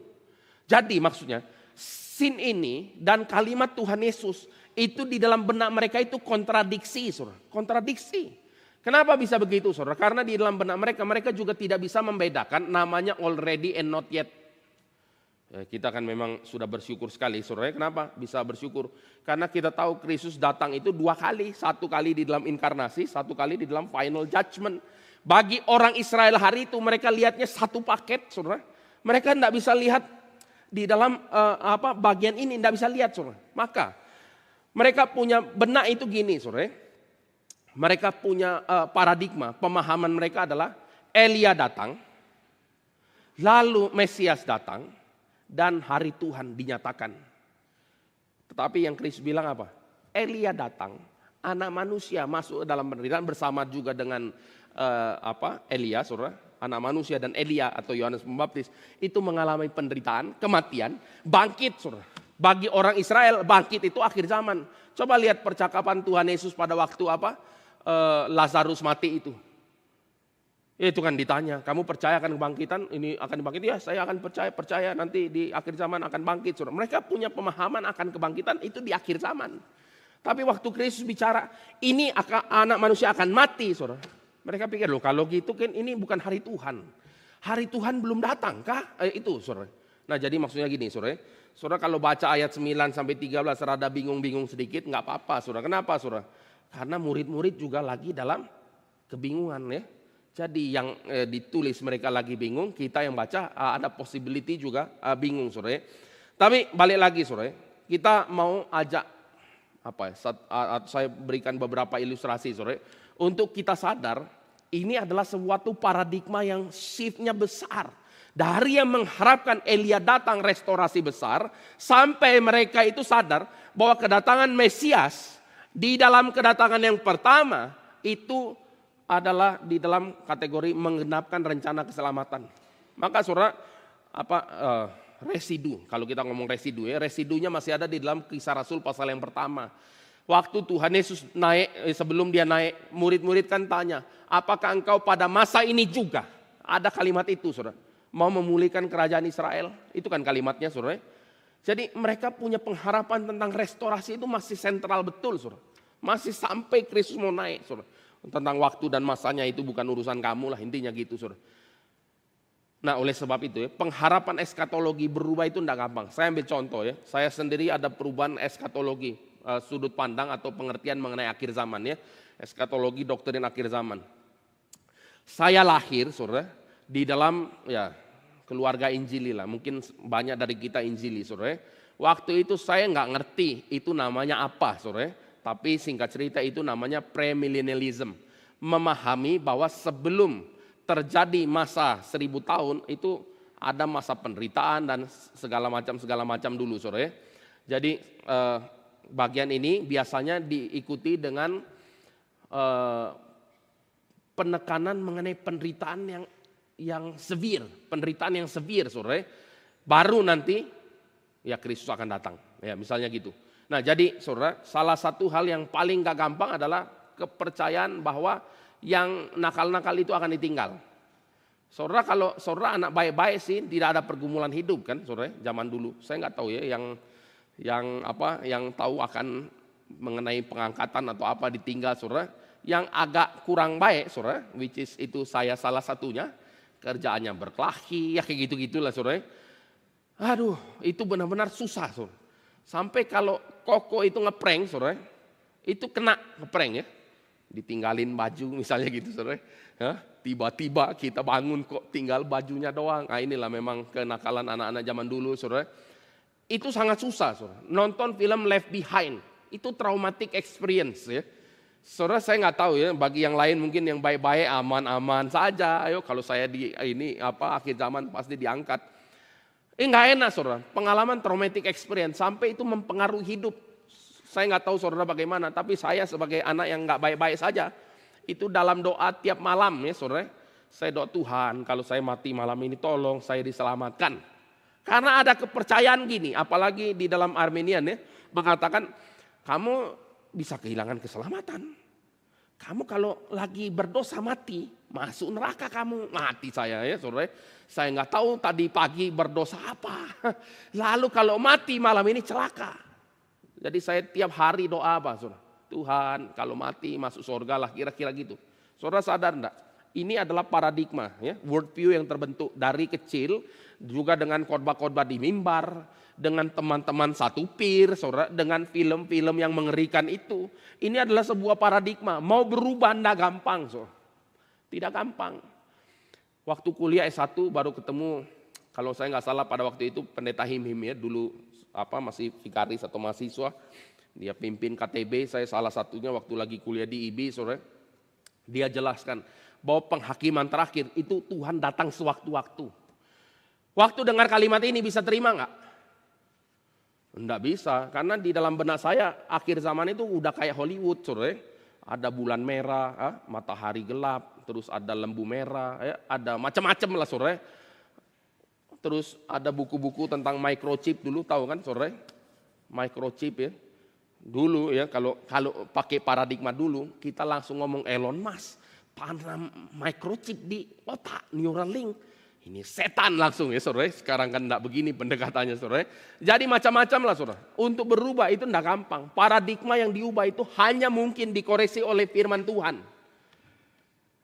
Jadi maksudnya scene ini dan kalimat Tuhan Yesus itu di dalam benak mereka itu kontradiksi saudara. Kontradiksi. Kenapa bisa begitu saudara? Karena di dalam benak mereka juga tidak bisa membedakan namanya already and not yet. Kita kan memang sudah bersyukur sekali saudara. Kenapa bisa bersyukur? Karena kita tahu Kristus datang itu 2 kali. 1 kali di dalam inkarnasi, 1 kali di dalam final judgment. Bagi orang Israel hari itu mereka lihatnya satu paket saudara. Mereka tidak bisa lihat di dalam bagian ini, tidak bisa lihat saudara. Maka mereka punya benak itu gini saudara. Mereka punya paradigma, pemahaman mereka adalah Elia datang, lalu Mesias datang, dan hari Tuhan dinyatakan. Tetapi yang Kristus bilang apa? Elia datang, anak manusia masuk dalam penderitaan bersama juga dengan Elia, saudara. Anak manusia dan Elia atau Yohanes Pembaptis itu mengalami penderitaan, kematian, bangkit, saudara. Bagi orang Israel bangkit itu akhir zaman. Coba lihat percakapan Tuhan Yesus pada waktu Lazarus mati itu. Itu kan ditanya, kamu percaya akan kebangkitan? Ini akan bangkit? Ya, saya akan percaya nanti di akhir zaman akan bangkit. Saudara. Mereka punya pemahaman akan kebangkitan itu di akhir zaman. Tapi waktu Kristus bicara, ini anak manusia akan mati, saudara. Mereka pikir, loh kalau gitu kan ini bukan hari Tuhan. Hari Tuhan belum datang kah? Itu, saudara. Nah jadi maksudnya gini, saudara. Saudara kalau baca ayat 9 sampai 13 rada bingung-bingung sedikit, nggak apa-apa, saudara. Kenapa, saudara? Karena murid-murid juga lagi dalam kebingungan ya. Jadi yang ditulis mereka lagi bingung, kita yang baca ada possibility juga bingung saudara. Tapi balik lagi saudara, kita mau ajak saya berikan beberapa ilustrasi saudara. Untuk kita sadar ini adalah suatu paradigma yang shiftnya besar. Dari yang mengharapkan Elia datang restorasi besar, sampai mereka itu sadar bahwa kedatangan Mesias di dalam kedatangan yang pertama itu adalah di dalam kategori menggenapkan rencana keselamatan. Maka saudara residu, kalau kita ngomong residu ya, residunya masih ada di dalam Kisah Rasul pasal yang pertama. Waktu Tuhan Yesus naik, sebelum dia naik, murid-murid kan tanya, apakah engkau pada masa ini juga? Ada kalimat itu saudara, mau memulihkan kerajaan Israel, itu kan kalimatnya saudara. Jadi mereka punya pengharapan tentang restorasi itu masih sentral betul saudara. Masih sampai Kristus mau naik saudara. Tentang waktu dan masanya itu bukan urusan kamu lah, intinya gitu saudara. Nah oleh sebab itu ya, pengharapan eskatologi berubah itu tidak gampang. Saya ambil contoh ya, saya sendiri ada perubahan eskatologi, sudut pandang atau pengertian mengenai akhir zaman ya. Eskatologi doktrin akhir zaman. Saya lahir saudara di dalam ya keluarga Injili lah, mungkin banyak dari kita Injili saudara. Waktu itu saya nggak ngerti itu namanya apa saudara. Tapi singkat cerita itu namanya premillennialism. Memahami bahwa sebelum terjadi masa 1000 tahun itu ada masa penderitaan dan segala macam dulu saudara. Jadi bagian ini biasanya diikuti dengan penekanan mengenai penderitaan yang severe. Penderitaan yang severe saudara. Baru nanti ya Kristus akan datang. Ya misalnya gitu. Nah jadi saudara, salah satu hal yang paling gak gampang adalah kepercayaan bahwa yang nakal-nakal itu akan ditinggal. Saudara kalau saudara anak baik-baik sih tidak ada pergumulan hidup kan saudara, zaman dulu. Saya nggak tahu ya yang tahu akan mengenai pengangkatan atau apa ditinggal saudara. Yang agak kurang baik saudara, which is itu saya salah satunya. kerjaannya berkelahi, ya kayak gitu-gitulah saudara. Aduh, itu benar-benar susah saudara. Sampai kalau Koko itu ngeprank saudara, itu kena ngeprank ya. Ditinggalin baju misalnya gitu saudara. Ya, tiba-tiba kita bangun kok tinggal bajunya doang. Nah inilah memang kenakalan anak-anak zaman dulu saudara. Itu sangat susah saudara. Nonton film Left Behind, itu traumatic experience ya. Saudara saya nggak tahu ya, bagi yang lain mungkin yang baik-baik aman-aman saja. Ayo kalau saya di ini akhir zaman pasti diangkat. Nggak enak saudara, pengalaman traumatic experience sampai itu mempengaruhi hidup. Saya nggak tahu saudara bagaimana, tapi saya sebagai anak yang nggak baik-baik saja, itu dalam doa tiap malam ya saudara. Saya doa Tuhan kalau saya mati malam ini tolong saya diselamatkan. Karena ada kepercayaan gini, apalagi di dalam Armenian ya, mengatakan kamu bisa kehilangan keselamatan. Kamu kalau lagi berdosa mati, masuk neraka kamu. Mati saya ya saudara. Saya nggak tahu tadi pagi berdosa apa. Lalu kalau mati malam ini celaka. Jadi saya tiap hari doa apa saudara? Tuhan kalau mati masuk surga lah, kira-kira gitu. Saudara sadar enggak? Ini adalah paradigma ya, worldview yang terbentuk dari kecil. Juga dengan khotbah-khotbah di mimbar. Dengan teman-teman satu pir, saudara, dengan film-film yang mengerikan itu. Ini adalah sebuah paradigma. Mau berubah enggak gampang saudara. Tidak gampang. Waktu kuliah S1 baru ketemu, kalau saya nggak salah pada waktu itu pendeta Him-Him ya, dulu masih vikaris atau mahasiswa. Dia pimpin KTB, saya salah satunya waktu lagi kuliah di IB, saudara. Dia jelaskan bahwa penghakiman terakhir itu Tuhan datang sewaktu-waktu. Waktu dengar kalimat ini bisa terima nggak? Enggak bisa, karena di dalam benak saya akhir zaman itu udah kayak Hollywood, saudara. Ada bulan merah, matahari gelap, terus ada lembu merah, ya, ada macam-macam lah saudara. Terus ada buku-buku tentang microchip dulu, tahu kan saudara? Microchip ya. Dulu ya kalau pakai paradigma dulu, kita langsung ngomong Elon Musk, tanam microchip di otak, Neuralink. Ini setan langsung ya saudara. Sekarang kan enggak begini pendekatannya saudara. Jadi macam-macam lah saudara. Untuk berubah itu enggak gampang. Paradigma yang diubah itu hanya mungkin dikoreksi oleh firman Tuhan.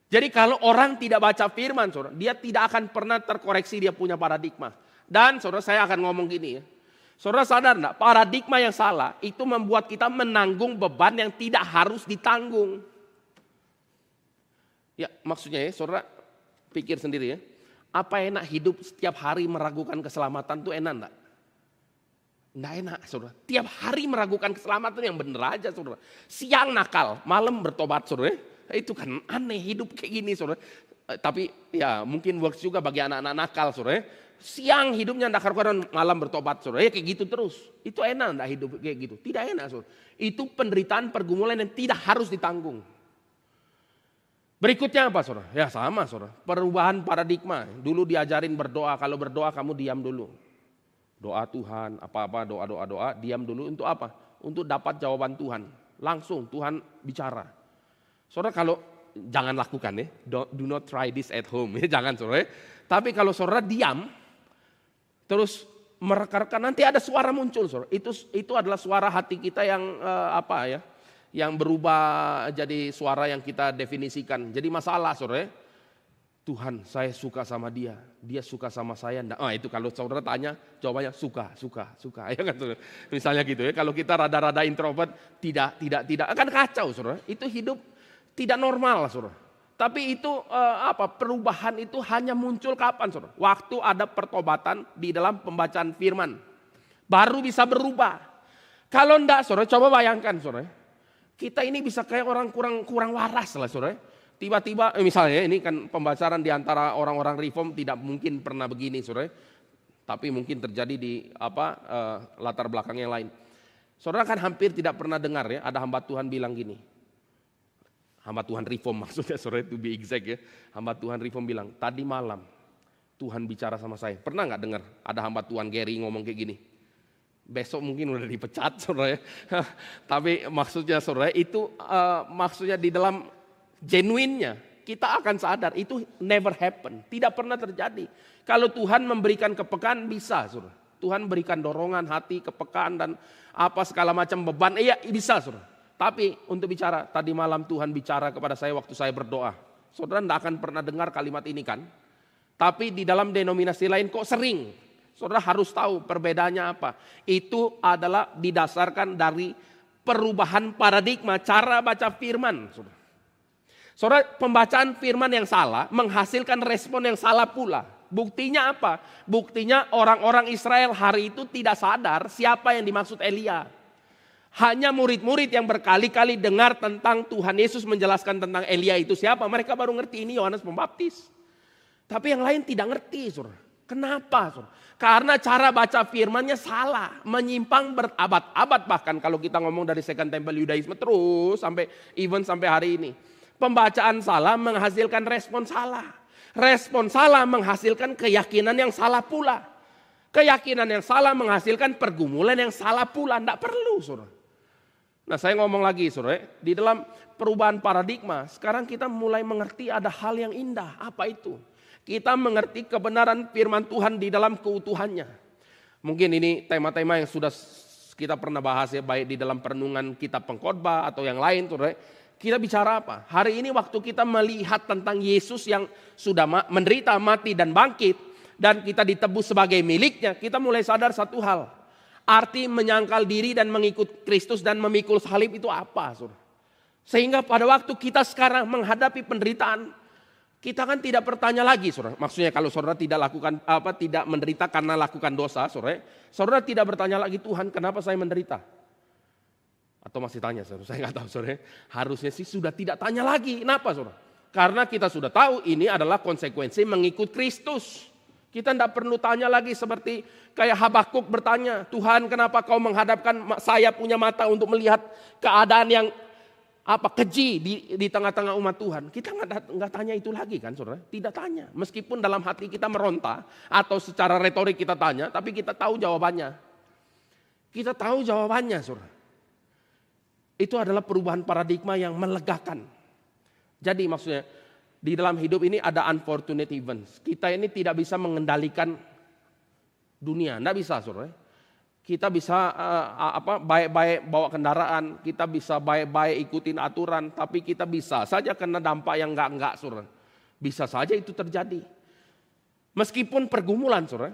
Jadi kalau orang tidak baca firman saudara, dia tidak akan pernah terkoreksi dia punya paradigma. Dan saudara saya akan ngomong gini ya. Saudara sadar enggak? Paradigma yang salah itu membuat kita menanggung beban yang tidak harus ditanggung. Ya maksudnya ya saudara pikir sendiri ya. Apa enak hidup setiap hari meragukan keselamatan itu enak enggak? Enggak enak saudara. Tiap hari meragukan keselamatan yang benar aja saudara. Siang nakal, malam bertobat saudara. Itu kan aneh hidup kayak gini saudara. Tapi ya mungkin works juga bagi anak-anak nakal saudara. Siang hidupnya enggak karuan, malam bertobat saudara. Ya kayak gitu terus. Itu enak enggak hidup kayak gitu? Tidak enak saudara. Itu penderitaan pergumulan yang tidak harus ditanggung. Berikutnya apa saudara? Ya sama saudara, perubahan paradigma. Dulu diajarin berdoa, kalau berdoa kamu diam dulu. Doa Tuhan, apa-apa doa, diam dulu untuk apa? Untuk dapat jawaban Tuhan. Langsung Tuhan bicara. Saudara kalau, jangan lakukan ya, do not try this at home. Ya, jangan saudara. Tapi kalau saudara diam, terus mereka-reka nanti ada suara muncul saudara. Itu adalah suara hati kita yang yang berubah jadi suara yang kita definisikan. Jadi masalah saudara, Tuhan saya suka sama dia suka sama saya. Itu kalau saudara tanya jawabannya suka. Ya kan saudara? Misalnya gitu ya, kalau kita rada-rada introvert tidak, akan kacau saudara. Itu hidup tidak normal saudara. Tapi itu perubahan itu hanya muncul kapan saudara? Waktu ada pertobatan di dalam pembacaan firman. Baru bisa berubah. Kalau enggak saudara, coba bayangkan saudara. Kita ini bisa kayak orang kurang waras lah saudara. Tiba-tiba misalnya ini kan pembacaran di antara orang-orang reform tidak mungkin pernah begini saudara. Tapi mungkin terjadi di latar belakang yang lain. Saudara kan hampir tidak pernah dengar ya ada hamba Tuhan bilang gini. Hamba Tuhan reform maksudnya saudara, to be exact ya. Hamba Tuhan reform bilang tadi malam Tuhan bicara sama saya. Pernah nggak dengar ada hamba Tuhan Gary ngomong kayak gini? Besok mungkin udah dipecat saudara ya. Tapi maksudnya saudara itu maksudnya di dalam genuinnya kita akan sadar itu never happen. Tidak pernah terjadi. Kalau Tuhan memberikan kepekaan bisa saudara. Tuhan berikan dorongan hati, kepekaan dan apa segala macam beban. Iya bisa saudara. Tapi untuk bicara tadi malam Tuhan bicara kepada saya waktu saya berdoa. Saudara tidak akan pernah dengar kalimat ini kan. Tapi di dalam denominasi lain kok sering. Saudara harus tahu perbedaannya apa. Itu adalah didasarkan dari perubahan paradigma cara baca firman. Saudara, pembacaan firman yang salah menghasilkan respon yang salah pula. Buktinya apa? Buktinya orang-orang Israel hari itu tidak sadar siapa yang dimaksud Elia. Hanya murid-murid yang berkali-kali dengar tentang Tuhan Yesus menjelaskan tentang Elia itu siapa. Mereka baru ngerti ini Yohanes Pembaptis. Tapi yang lain tidak ngerti, saudara. Kenapa, saudara? Karena cara baca firmannya salah, menyimpang berabad-abad, bahkan kalau kita ngomong dari Second Temple Judaisme terus sampai hari ini. Pembacaan salah menghasilkan respon salah. Respon salah menghasilkan keyakinan yang salah pula. Keyakinan yang salah menghasilkan pergumulan yang salah pula. Tidak perlu, saudara. Nah, saya ngomong lagi, saudara, di dalam perubahan paradigma, sekarang kita mulai mengerti ada hal yang indah. Apa itu? Kita mengerti kebenaran firman Tuhan di dalam keutuhannya. Mungkin ini tema-tema yang sudah kita pernah bahas ya, baik di dalam perenungan kitab pengkhotbah atau yang lain, saudara. Kita bicara apa? Hari ini waktu kita melihat tentang Yesus yang sudah menderita, mati dan bangkit, dan kita ditebus sebagai miliknya, kita mulai sadar satu hal. Arti menyangkal diri dan mengikut Kristus dan memikul salib itu apa, saudara? Sehingga pada waktu kita sekarang menghadapi penderitaan, kita kan tidak bertanya lagi, saudara. Maksudnya kalau saudara tidak menderita karena lakukan dosa, saudara tidak bertanya lagi, Tuhan kenapa saya menderita? Atau masih tanya, saudara? Saya nggak tahu, saudara. Harusnya sih sudah tidak tanya lagi. Kenapa, saudara? Karena kita sudah tahu ini adalah konsekuensi mengikut Kristus. Kita tidak perlu tanya lagi seperti kayak Habakuk bertanya, Tuhan kenapa kau menghadapkan saya punya mata untuk melihat keadaan yang keji di tengah-tengah umat Tuhan. Kita nggak tanya itu lagi kan, saudara? Tidak tanya. Meskipun dalam hati kita meronta atau secara retorik kita tanya, tapi kita tahu jawabannya. Kita tahu jawabannya, saudara. Itu adalah perubahan paradigma yang melegakan. Jadi maksudnya di dalam hidup ini ada unfortunate events. Kita ini tidak bisa mengendalikan dunia, tidak bisa, saudara. Kita bisa baik-baik bawa kendaraan, kita bisa baik-baik ikutin aturan, tapi kita bisa saja kena dampak yang enggak, saudara. Bisa saja itu terjadi. Meskipun pergumulan, saudara.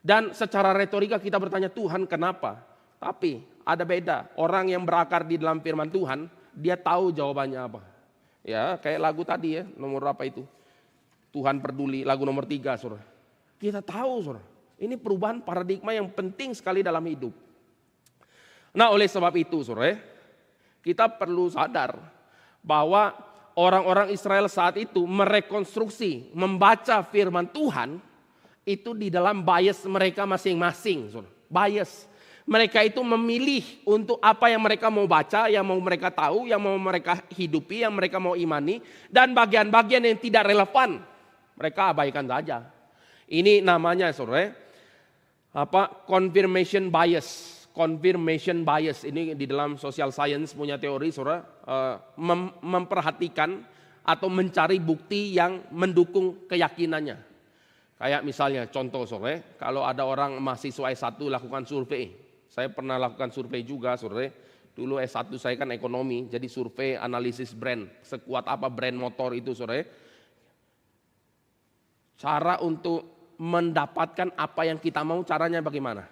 Dan secara retorika kita bertanya, Tuhan kenapa? Tapi ada beda. Orang yang berakar di dalam firman Tuhan, dia tahu jawabannya apa. Ya, kayak lagu tadi ya, nomor apa itu? Tuhan peduli, lagu nomor 3, saudara. Kita tahu, saudara. Ini perubahan paradigma yang penting sekali dalam hidup. Nah, oleh sebab itu, saudara, kita perlu sadar bahwa orang-orang Israel saat itu merekonstruksi, membaca firman Tuhan itu di dalam bias mereka masing-masing, saudara. Bias. Mereka itu memilih untuk apa yang mereka mau baca, yang mau mereka tahu, yang mau mereka hidupi, yang mereka mau imani. Dan bagian-bagian yang tidak relevan, mereka abaikan saja. Ini namanya, saudara, confirmation bias. Confirmation bias ini di dalam social science punya teori, saudara, memperhatikan atau mencari bukti yang mendukung keyakinannya. Kayak misalnya contoh, saudara, kalau ada orang mahasiswa S1 lakukan survei. Saya pernah lakukan survei juga, saudara. Dulu S1 saya kan ekonomi, jadi survei analisis brand. Sekuat apa brand motor itu, saudara. Cara untuk mendapatkan apa yang kita mau, caranya bagaimana?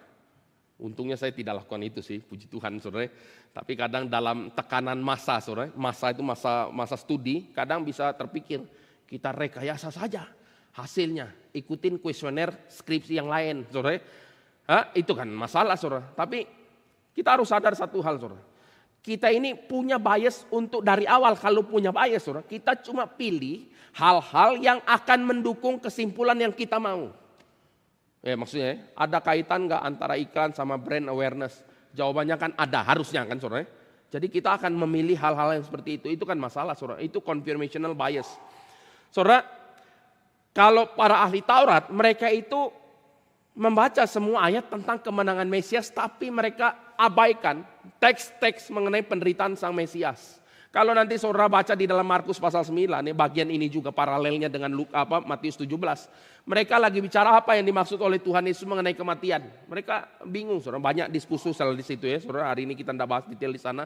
Untungnya saya tidak lakukan itu sih, puji Tuhan, saudara. Tapi kadang dalam tekanan massa, saudara. Massa itu masa studi, kadang bisa terpikir, kita rekayasa saja hasilnya. Ikutin kuesioner skripsi yang lain, saudara. Itu kan masalah, saudara. Tapi kita harus sadar satu hal, saudara. Kita ini punya bias untuk dari awal. Kalau punya bias, saudara, kita cuma pilih hal-hal yang akan mendukung kesimpulan yang kita mau. Ya, maksudnya ada kaitan nggak antara iklan sama brand awareness? Jawabannya kan ada, harusnya kan, saudara. Jadi kita akan memilih hal-hal yang seperti itu. Itu kan masalah, saudara. Itu confirmational bias. Saudara, kalau para ahli Taurat, mereka itu membaca semua ayat tentang kemenangan Mesias, tapi mereka abaikan teks-teks mengenai penderitaan sang Mesias. Kalau nanti saudara baca di dalam Markus pasal 9, bagian ini juga paralelnya dengan Matius 17. Mereka lagi bicara apa yang dimaksud oleh Tuhan Yesus mengenai kematian. Mereka bingung, saudara. Banyak diskusi soal di situ ya, saudara. Hari ini kita tidak bahas detail di sana.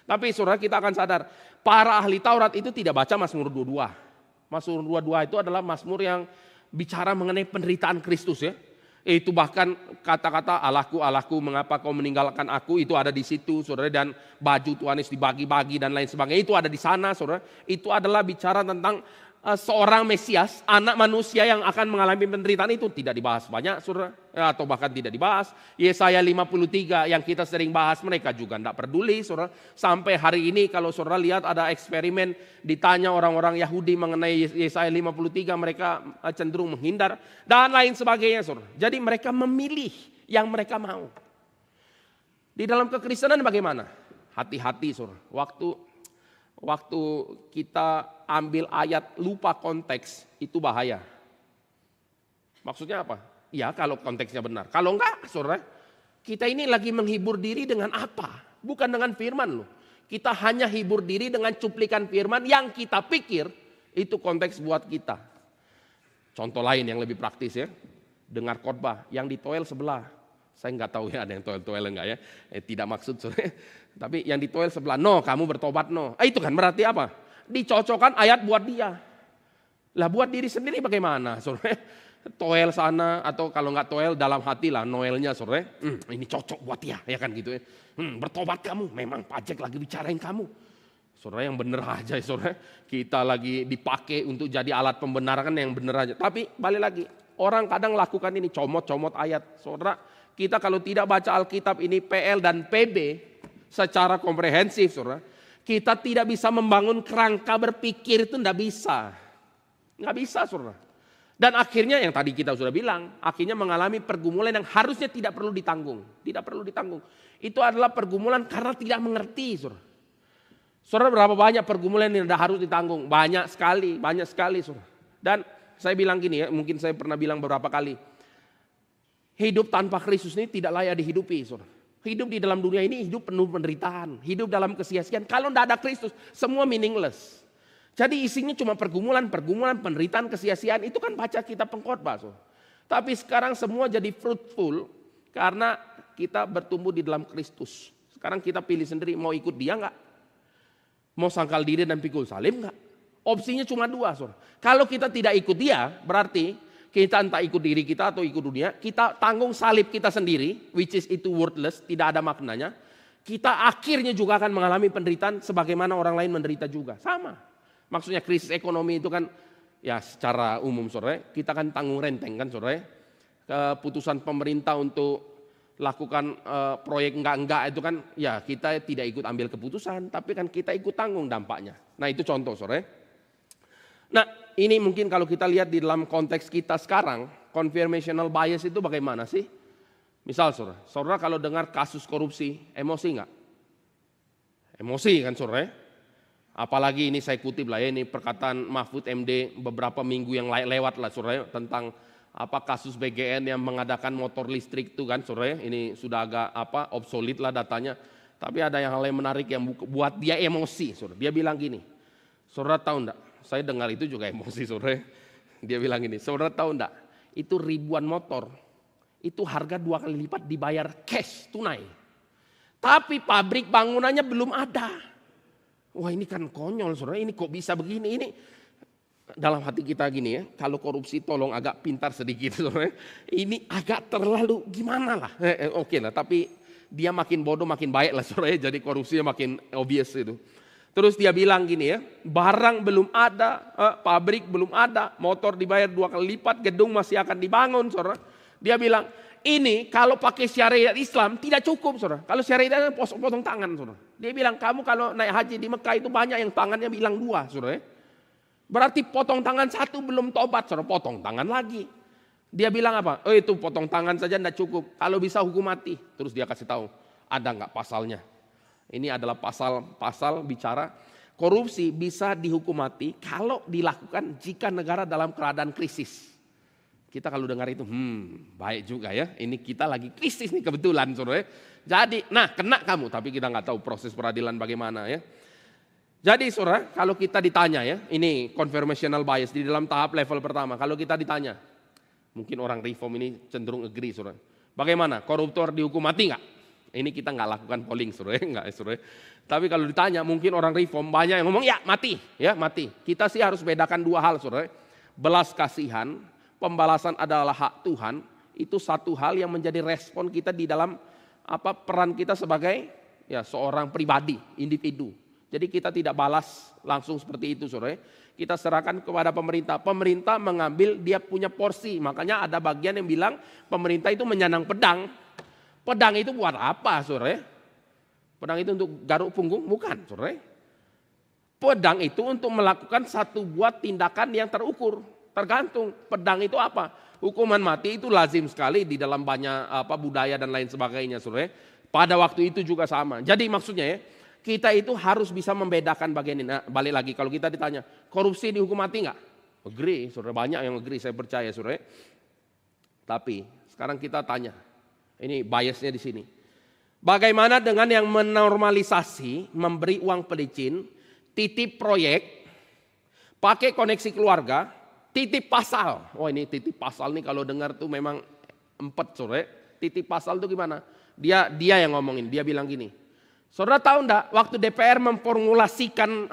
Tapi saudara, kita akan sadar, para ahli Taurat itu tidak baca Mazmur 22. Mazmur 22 itu adalah Mazmur yang bicara mengenai penderitaan Kristus ya. Itu bahkan kata-kata Allahku, Allahku mengapa kau meninggalkan aku, itu ada di situ saudara. Dan baju Tuhan Yesus dibagi-bagi dan lain sebagainya, itu ada di sana saudara. Itu adalah bicara tentang seorang Mesias, anak manusia yang akan mengalami penderitaan. Itu tidak dibahas banyak saudara, atau bahkan tidak dibahas. Yesaya 53 yang kita sering bahas, mereka juga tidak peduli saudara. Sampai hari ini kalau saudara lihat ada eksperimen, ditanya orang-orang Yahudi mengenai Yesaya 53, mereka cenderung menghindar dan lain sebagainya saudara. Jadi mereka memilih yang mereka mau. Di dalam kekristenan bagaimana? Hati-hati saudara. Waktu kita ambil ayat lupa konteks, itu bahaya. Maksudnya apa? Ya kalau konteksnya benar. Kalau enggak saudara, kita ini lagi menghibur diri dengan apa? Bukan dengan firman loh. Kita hanya hibur diri dengan cuplikan firman yang kita pikir itu konteks buat kita. Contoh lain yang lebih praktis ya. Dengar khotbah yang di toel sebelah. Saya nggak tahu ya ada yang toel-toel enggak ya. Tidak maksud saudara. Tapi yang di toel sebelah, no kamu bertobat no. Itu kan berarti apa? Dicocokkan ayat buat dia. Lah buat diri sendiri bagaimana saudara? Toel sana atau kalau nggak toel dalam hati lah noelnya saudara. Ini cocok buat dia ya kan gitu ya. Bertobat kamu, memang pajak lagi bicarain kamu. Saudara yang bener aja ya saudara. Kita lagi dipakai untuk jadi alat pembenaran yang bener aja. Tapi balik lagi, orang kadang lakukan ini comot-comot ayat. Saudara, kita kalau tidak baca Alkitab ini PL dan PB secara komprehensif saudara, kita tidak bisa membangun kerangka berpikir, itu tidak bisa. Nggak bisa saudara. Dan akhirnya yang tadi kita sudah bilang, akhirnya mengalami pergumulan yang harusnya tidak perlu ditanggung. Tidak perlu ditanggung. Itu adalah pergumulan karena tidak mengerti saudara. Saudara, berapa banyak pergumulan yang tidak harus ditanggung? Banyak sekali saudara. Dan saya bilang gini ya, mungkin saya pernah bilang beberapa kali. Hidup tanpa Kristus ini tidak layak dihidupi saudara. Hidup di dalam dunia ini hidup penuh penderitaan. Hidup dalam kesia-siaan. Kalau tidak ada Kristus, semua meaningless. Jadi isinya cuma pergumulan, penderitaan, kesia-siaan. Itu kan baca kitab pengkhotbah. So. Tapi sekarang semua jadi fruitful karena kita bertumbuh di dalam Kristus. Sekarang kita pilih sendiri mau ikut dia enggak? Mau sangkal diri dan pikul salib enggak? Opsinya cuma dua. So. Kalau kita tidak ikut dia, berarti kita entah ikut diri kita atau ikut dunia, kita tanggung salib kita sendiri, which is itu worthless, tidak ada maknanya. Kita akhirnya juga akan mengalami penderitaan sebagaimana orang lain menderita juga. Sama. Maksudnya krisis ekonomi itu kan ya secara umum saudara, kita kan tanggung renteng kan saudara. Keputusan pemerintah untuk lakukan proyek enggak itu kan ya kita tidak ikut ambil keputusan, tapi kan kita ikut tanggung dampaknya. Nah itu contoh saudara. Nah ini mungkin kalau kita lihat di dalam konteks kita sekarang, confirmational bias itu bagaimana sih? Misal saudara kalau dengar kasus korupsi, emosi enggak? Emosi kan saudara? Apalagi ini saya kutip lah ya, ini perkataan Mahfud MD beberapa minggu yang lewat lah saudara tentang apa kasus BGN yang mengadakan motor listrik itu kan saudara. Ini sudah agak obsolete lah datanya. Tapi ada yang hal yang menarik yang buat dia emosi saudara. Dia bilang gini, saudara tahu enggak? Saya dengar itu juga emosi saudara. Dia bilang gini, saudara tahu enggak? Itu ribuan motor, itu harga 2 kali lipat dibayar cash tunai. Tapi pabrik bangunannya belum ada. Wah ini kan konyol saudara, ini kok bisa begini? Ini dalam hati kita gini ya, kalau korupsi tolong agak pintar sedikit saudara. Ini agak terlalu gimana lah. Oke lah, tapi dia makin bodoh makin baik lah saudara. Jadi korupsinya makin obvious itu. Terus dia bilang gini ya, barang belum ada, pabrik belum ada, motor dibayar 2 kali lipat, gedung masih akan dibangun saudara. Dia bilang, ini kalau pakai syariat Islam tidak cukup saudara. Kalau syariat Islam potong tangan saudara. Dia bilang, kamu kalau naik haji di Mekah itu banyak yang tangannya bilang 2 saudara. Berarti potong tangan 1 belum tobat saudara, potong tangan lagi. Dia bilang apa? Oh itu potong tangan saja tidak cukup, kalau bisa hukum mati. Terus dia kasih tahu, ada enggak pasalnya? Ini adalah pasal bicara korupsi bisa dihukum mati kalau dilakukan jika negara dalam keadaan krisis. Kita kalau dengar itu, baik juga ya. Ini kita lagi krisis nih kebetulan, saudara. Jadi, nah kena kamu, tapi kita nggak tahu proses peradilan bagaimana ya. Jadi, saudara, kalau kita ditanya ya, ini confirmational bias di dalam tahap level pertama. Kalau kita ditanya, mungkin orang reform ini cenderung agree, saudara. Bagaimana? Koruptor dihukum mati nggak? Ini kita nggak lakukan polling, saudara, nggak, saudara. Tapi kalau ditanya, mungkin orang reform banyak yang ngomong ya mati. Kita sih harus bedakan 2 hal, saudara. Belas kasihan pembalasan adalah hak Tuhan, itu satu hal yang menjadi respon kita di dalam peran kita sebagai seorang pribadi, individu. Jadi kita tidak balas langsung seperti itu, saudara. Kita serahkan kepada pemerintah. Pemerintah mengambil, dia punya porsi. Makanya ada bagian yang bilang pemerintah itu menyanang pedang. Pedang itu buat apa, saudara? Pedang itu untuk garuk punggung? Bukan, saudara. Pedang itu untuk melakukan satu buat tindakan yang terukur. Tergantung pedang itu apa. Hukuman mati itu lazim sekali di dalam banyak budaya dan lain sebagainya, saudara. Pada waktu itu juga sama. Jadi maksudnya kita itu harus bisa membedakan bagian ini. Nah, balik lagi kalau kita ditanya, korupsi dihukum mati enggak? Agree, saudara, banyak yang agree, saya percaya, saudara. Tapi sekarang kita tanya, ini biasnya di sini. Bagaimana dengan yang menormalisasi, memberi uang pelicin, titip proyek, pakai koneksi keluarga, titip pasal. Oh ini titip pasal nih kalau dengar tuh memang empet, saudara. Titip pasal tuh gimana? Dia yang ngomongin, dia bilang gini. Saudara tahu enggak, waktu DPR memformulasikan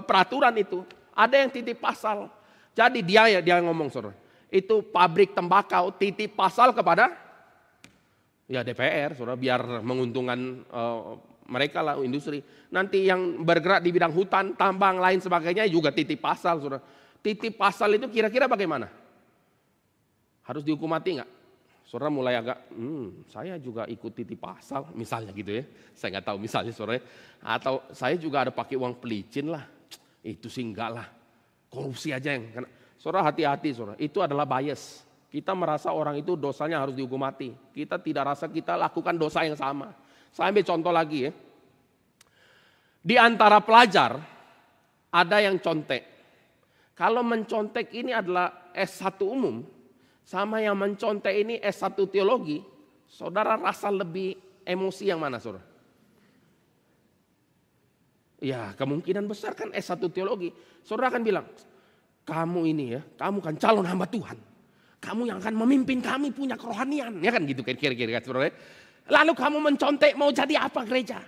peraturan itu, ada yang titip pasal. Jadi dia ngomong, saudara. Itu pabrik tembakau titip pasal kepada DPR, saudara, biar menguntungkan mereka lah, industri. Nanti yang bergerak di bidang hutan, tambang, lain sebagainya juga titip pasal, saudara. Titip pasal itu kira-kira bagaimana? Harus dihukum mati enggak? Saudara mulai agak, saya juga ikut titip pasal, misalnya gitu ya. Saya nggak tahu misalnya, saudara. Atau saya juga ada pakai uang pelicin lah. Itu sih enggak lah. Korupsi aja yang kena. Saudara hati-hati, saudara. Itu adalah bias. Kita merasa orang itu dosanya harus dihukum mati. Kita tidak rasa kita lakukan dosa yang sama. Saya ambil contoh lagi ya. Di antara pelajar, ada yang contek. Kalau mencontek ini adalah S1 umum, sama yang mencontek ini S1 teologi, saudara rasa lebih emosi yang mana, saudara? Ya kemungkinan besar kan S1 teologi. Saudara akan bilang, kamu ini ya, kamu kan calon hamba Tuhan. Kamu yang akan memimpin kami punya kerohanian. Ya kan gitu kira-kira, saudara. Lalu kamu mencontek mau jadi apa gereja?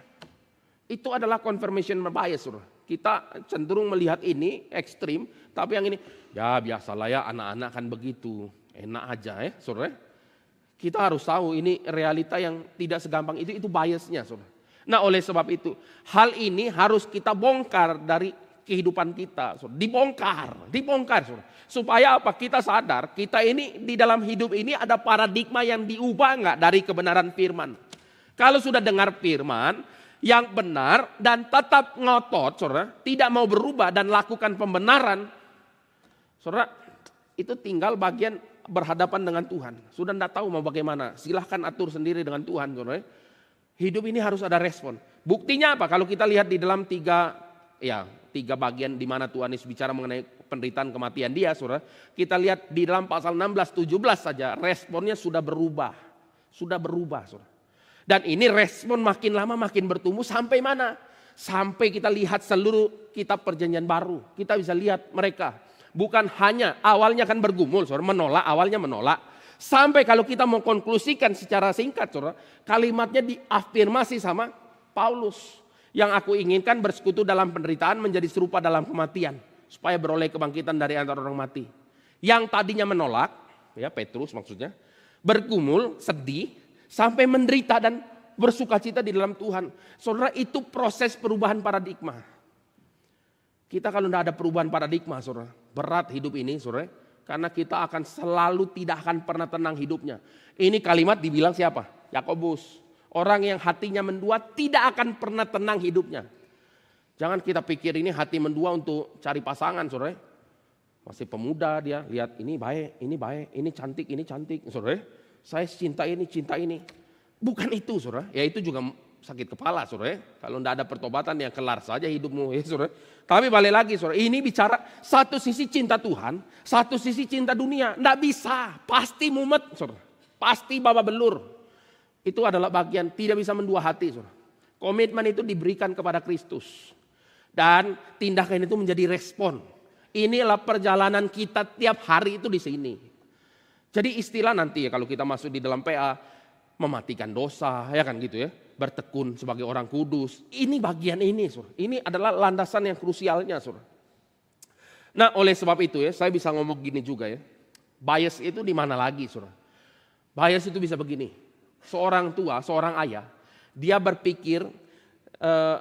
Itu adalah confirmation bias, saudara. Kita cenderung melihat ini ekstrim, tapi yang ini, ya biasalah ya anak-anak kan begitu. Enak aja ya, saudara. Kita harus tahu ini realita yang tidak segampang itu biasnya, saudara. Nah oleh sebab itu, hal ini harus kita bongkar dari kehidupan kita, saudara. Dibongkar, saudara. Supaya apa? Kita sadar, kita ini di dalam hidup ini ada paradigma yang diubah enggak dari kebenaran firman. Kalau sudah dengar firman yang benar dan tetap ngotot, saudara, tidak mau berubah dan lakukan pembenaran, saudara, itu tinggal bagian berhadapan dengan Tuhan. Sudah tidak tahu mau bagaimana, silahkan atur sendiri dengan Tuhan, saudara. Hidup ini harus ada respon. Buktinya apa? Kalau kita lihat di dalam tiga bagian di mana Tuhan Yesus bicara mengenai penderitaan kematian dia, saudara. Kita lihat di dalam pasal 16-17 saja responnya sudah berubah. Saudara. Dan ini respon makin lama makin bertumbuh sampai mana? Sampai kita lihat seluruh kitab perjanjian baru. Kita bisa lihat mereka. Bukan hanya awalnya kan bergumul, saudara, awalnya menolak. Sampai kalau kita mau konklusikan secara singkat, saudara, kalimatnya diafirmasi sama Paulus. Yang aku inginkan bersekutu dalam penderitaan menjadi serupa dalam kematian. Supaya beroleh kebangkitan dari antara orang mati. Yang tadinya menolak, ya Petrus maksudnya, bergumul, sedih, sampai menderita dan bersukacita di dalam Tuhan. Saudara, itu proses perubahan paradigma. Kita kalau tidak ada perubahan paradigma, saudara, berat hidup ini, saudara, karena kita akan selalu tidak akan pernah tenang hidupnya. Ini kalimat dibilang siapa? Yakobus. Orang yang hatinya mendua tidak akan pernah tenang hidupnya. Jangan kita pikir ini hati mendua untuk cari pasangan, saudara. Masih pemuda dia, lihat ini baik, ini cantik, saudara. Saya cinta ini. Bukan itu, saudara. Ya itu juga sakit kepala, saudara. Kalau tidak ada pertobatan ya kelar saja hidupmu, ya saudara. Tapi balik lagi, saudara. Ini bicara satu sisi cinta Tuhan, satu sisi cinta dunia. Tidak bisa, pasti mumet, saudara. Pasti babak belur. Itu adalah bagian tidak bisa mendua hati, saudara. Komitmen itu diberikan kepada Kristus. Dan tindakan itu menjadi respon. Inilah perjalanan kita tiap hari itu di sini. Jadi istilah nanti ya kalau kita masuk di dalam PA, mematikan dosa, ya kan gitu ya. Bertekun sebagai orang kudus. Ini bagian ini, saudara. Ini adalah landasan yang krusialnya, saudara. Nah oleh sebab itu ya, saya bisa ngomong gini juga ya. Bias itu di mana lagi, saudara? Bias itu bisa begini. Seorang tua, seorang ayah, dia berpikir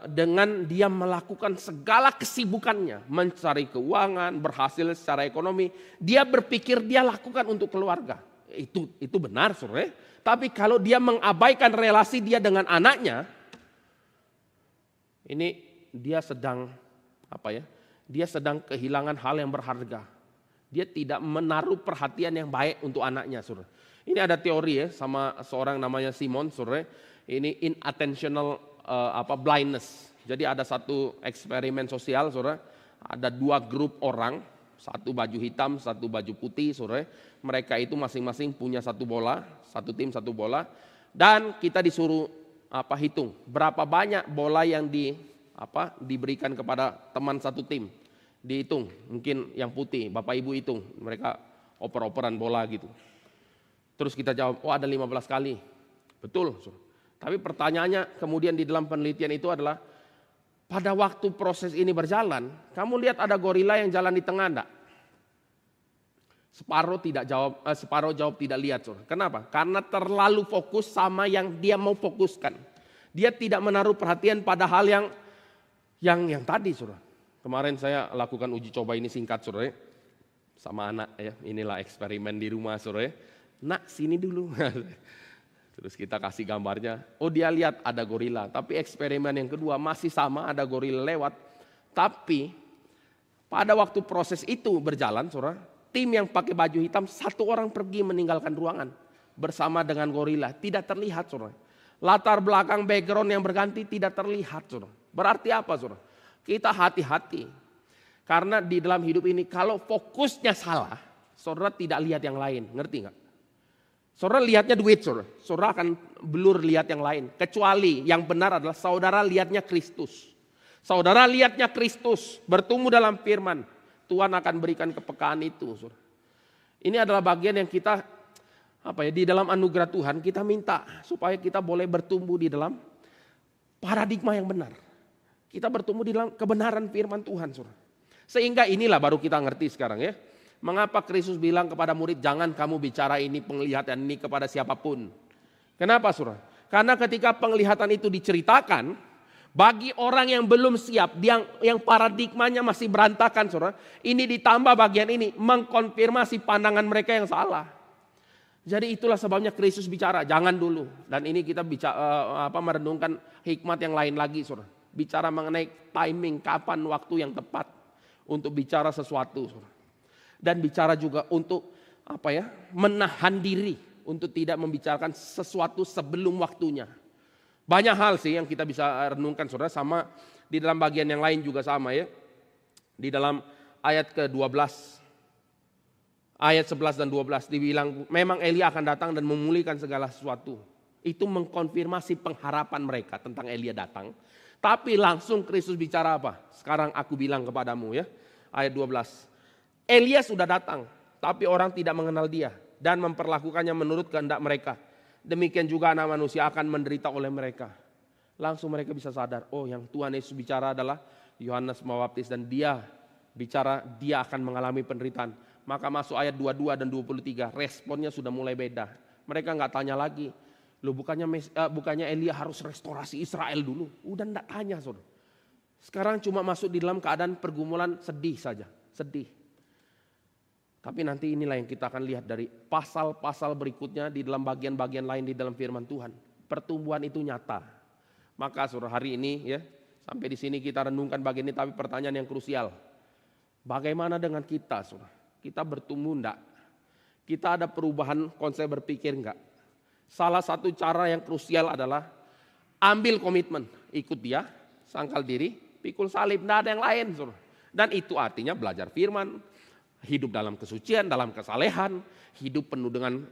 dengan dia melakukan segala kesibukannya, mencari keuangan, berhasil secara ekonomi, dia berpikir dia lakukan untuk keluarga. Itu benar, saudara. Tapi kalau dia mengabaikan relasi dia dengan anaknya, ini dia sedang Dia sedang kehilangan hal yang berharga. Dia tidak menaruh perhatian yang baik untuk anaknya, saudara. Ini ada teori sama seorang namanya Simon, saudara. Ini inattentional blindness. Jadi ada satu eksperimen sosial, saudara. Ada 2 grup orang, satu baju hitam, satu baju putih, saudara. Mereka itu masing-masing punya 1 bola, satu tim 1 bola. Dan kita disuruh hitung berapa banyak bola yang diberikan kepada teman satu tim. Dihitung, mungkin yang putih, Bapak Ibu hitung, mereka oper-operan bola gitu. Terus kita jawab, ada 15 kali. Betul. Tapi pertanyaannya kemudian di dalam penelitian itu adalah, pada waktu proses ini berjalan, kamu lihat ada gorila yang jalan di tengah enggak? Separuh jawab tidak lihat. Kenapa? Karena terlalu fokus sama yang dia mau fokuskan. Dia tidak menaruh perhatian pada hal yang tadi, saudara. Kemarin saya lakukan uji coba ini singkat, saudara, sama anak ya. Inilah eksperimen di rumah, saudara. Nak, sini dulu. Terus kita kasih gambarnya. Oh, dia lihat ada gorila. Tapi eksperimen yang kedua masih sama, ada gorila lewat. Tapi pada waktu proses itu berjalan, saudara, tim yang pakai baju hitam 1 orang pergi meninggalkan ruangan bersama dengan gorila. Tidak terlihat, saudara. Latar belakang background yang berganti tidak terlihat, saudara. Berarti apa, saudara? Kita hati-hati. Karena di dalam hidup ini kalau fokusnya salah, saudara tidak lihat yang lain. Ngerti nggak? Saudara lihatnya duit, saudara akan blur lihat yang lain. Kecuali yang benar adalah saudara lihatnya Kristus. Saudara lihatnya Kristus, bertumbuh dalam firman. Tuhan akan berikan kepekaan itu, saudara. Ini adalah bagian yang kita di dalam anugerah Tuhan kita minta supaya kita boleh bertumbuh di dalam paradigma yang benar. Kita bertumbuh di dalam kebenaran firman Tuhan, saudara. Sehingga inilah baru kita ngerti sekarang ya. Mengapa Kristus bilang kepada murid, jangan kamu bicara ini, penglihatan ini kepada siapapun. Kenapa, saudara? Karena ketika penglihatan itu diceritakan, bagi orang yang belum siap, yang paradigmanya masih berantakan, saudara. Ini ditambah bagian ini, mengkonfirmasi pandangan mereka yang salah. Jadi itulah sebabnya Kristus bicara, jangan dulu. Dan ini kita merenungkan hikmat yang lain lagi, saudara. Bicara mengenai timing, kapan waktu yang tepat untuk bicara sesuatu. Dan bicara juga untuk menahan diri untuk tidak membicarakan sesuatu sebelum waktunya. Banyak hal sih yang kita bisa renungkan, saudara. Sama di dalam bagian yang lain juga sama ya. Di dalam ayat ke-12, ayat 11 dan 12 dibilang memang Elia akan datang dan memulihkan segala sesuatu. Itu mengkonfirmasi pengharapan mereka tentang Elia datang. Tapi langsung Kristus bicara apa? Sekarang aku bilang kepadamu ya. Ayat 12. Elia sudah datang, tapi orang tidak mengenal dia dan memperlakukannya menurut kehendak mereka. Demikian juga anak manusia akan menderita oleh mereka. Langsung mereka bisa sadar, oh yang Tuhan Yesus bicara adalah Yohanes Pembaptis dan dia bicara dia akan mengalami penderitaan. Maka masuk ayat 22 dan 23, responnya sudah mulai beda. Mereka nggak tanya lagi. Loh bukannya Elia harus restorasi Israel dulu. Udah enggak tanya, saudara. Sekarang cuma masuk di dalam keadaan pergumulan sedih saja. Sedih. Tapi nanti inilah yang kita akan lihat dari pasal-pasal berikutnya di dalam bagian-bagian lain di dalam firman Tuhan. Pertumbuhan itu nyata. Maka saudara hari ini ya, sampai di sini kita renungkan bagian ini, tapi pertanyaan yang krusial. Bagaimana dengan kita, saudara? Kita bertumbuh enggak? Kita ada perubahan konsep berpikir enggak? Salah satu cara yang krusial adalah ambil komitmen, ikut dia, sangkal diri, pikul salib, tidak ada yang lain. Saudara. Dan itu artinya belajar firman, hidup dalam kesucian, dalam kesalehan, hidup penuh dengan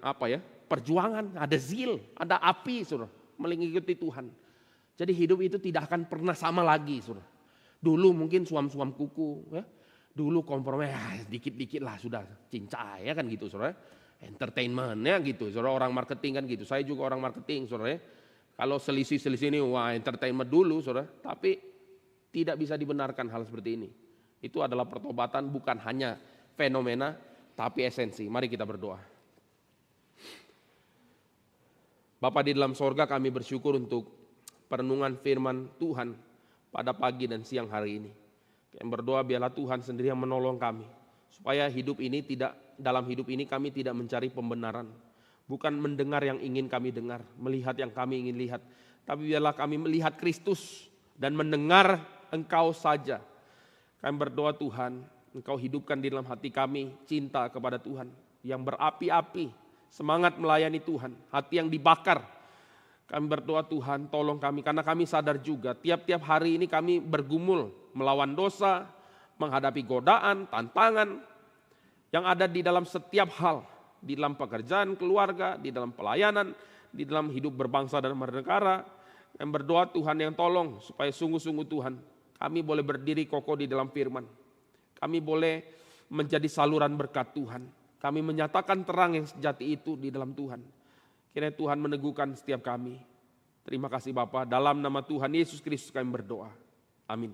perjuangan, ada zeal, ada api, saudara, mengikuti Tuhan. Jadi hidup itu tidak akan pernah sama lagi, saudara. Dulu mungkin suam-suam kuku, ya. Dulu kompromi, dikit-dikit lah sudah cincai, ya kan gitu, saudara. Entertainment ya gitu, saudara, orang marketing kan gitu. Saya juga orang marketing, saudara. Kalau selisih-selisih ini entertainment dulu, saudara. Tapi tidak bisa dibenarkan hal seperti ini. Itu adalah pertobatan bukan hanya fenomena, tapi esensi. Mari kita berdoa. Bapa di dalam sorga, kami bersyukur untuk perenungan firman Tuhan pada pagi dan siang hari ini. Kami berdoa biarlah Tuhan sendiri yang menolong kami, supaya dalam hidup ini kami tidak mencari pembenaran, bukan mendengar yang ingin kami dengar, melihat yang kami ingin lihat, tapi biarlah kami melihat Kristus dan mendengar Engkau saja. Kami berdoa Tuhan, Engkau hidupkan di dalam hati kami cinta kepada Tuhan yang berapi-api, semangat melayani Tuhan, hati yang dibakar. Kami berdoa Tuhan, tolong kami, karena kami sadar juga tiap-tiap hari ini kami bergumul melawan dosa, menghadapi godaan, tantangan yang ada di dalam setiap hal, di dalam pekerjaan keluarga, di dalam pelayanan, di dalam hidup berbangsa dan bernegara. Kami berdoa Tuhan yang tolong supaya sungguh-sungguh Tuhan, kami boleh berdiri kokoh di dalam firman. Kami boleh menjadi saluran berkat Tuhan. Kami menyatakan terang yang sejati itu di dalam Tuhan. Kiranya Tuhan meneguhkan setiap kami. Terima kasih Bapa, dalam nama Tuhan Yesus Kristus kami berdoa. Amin.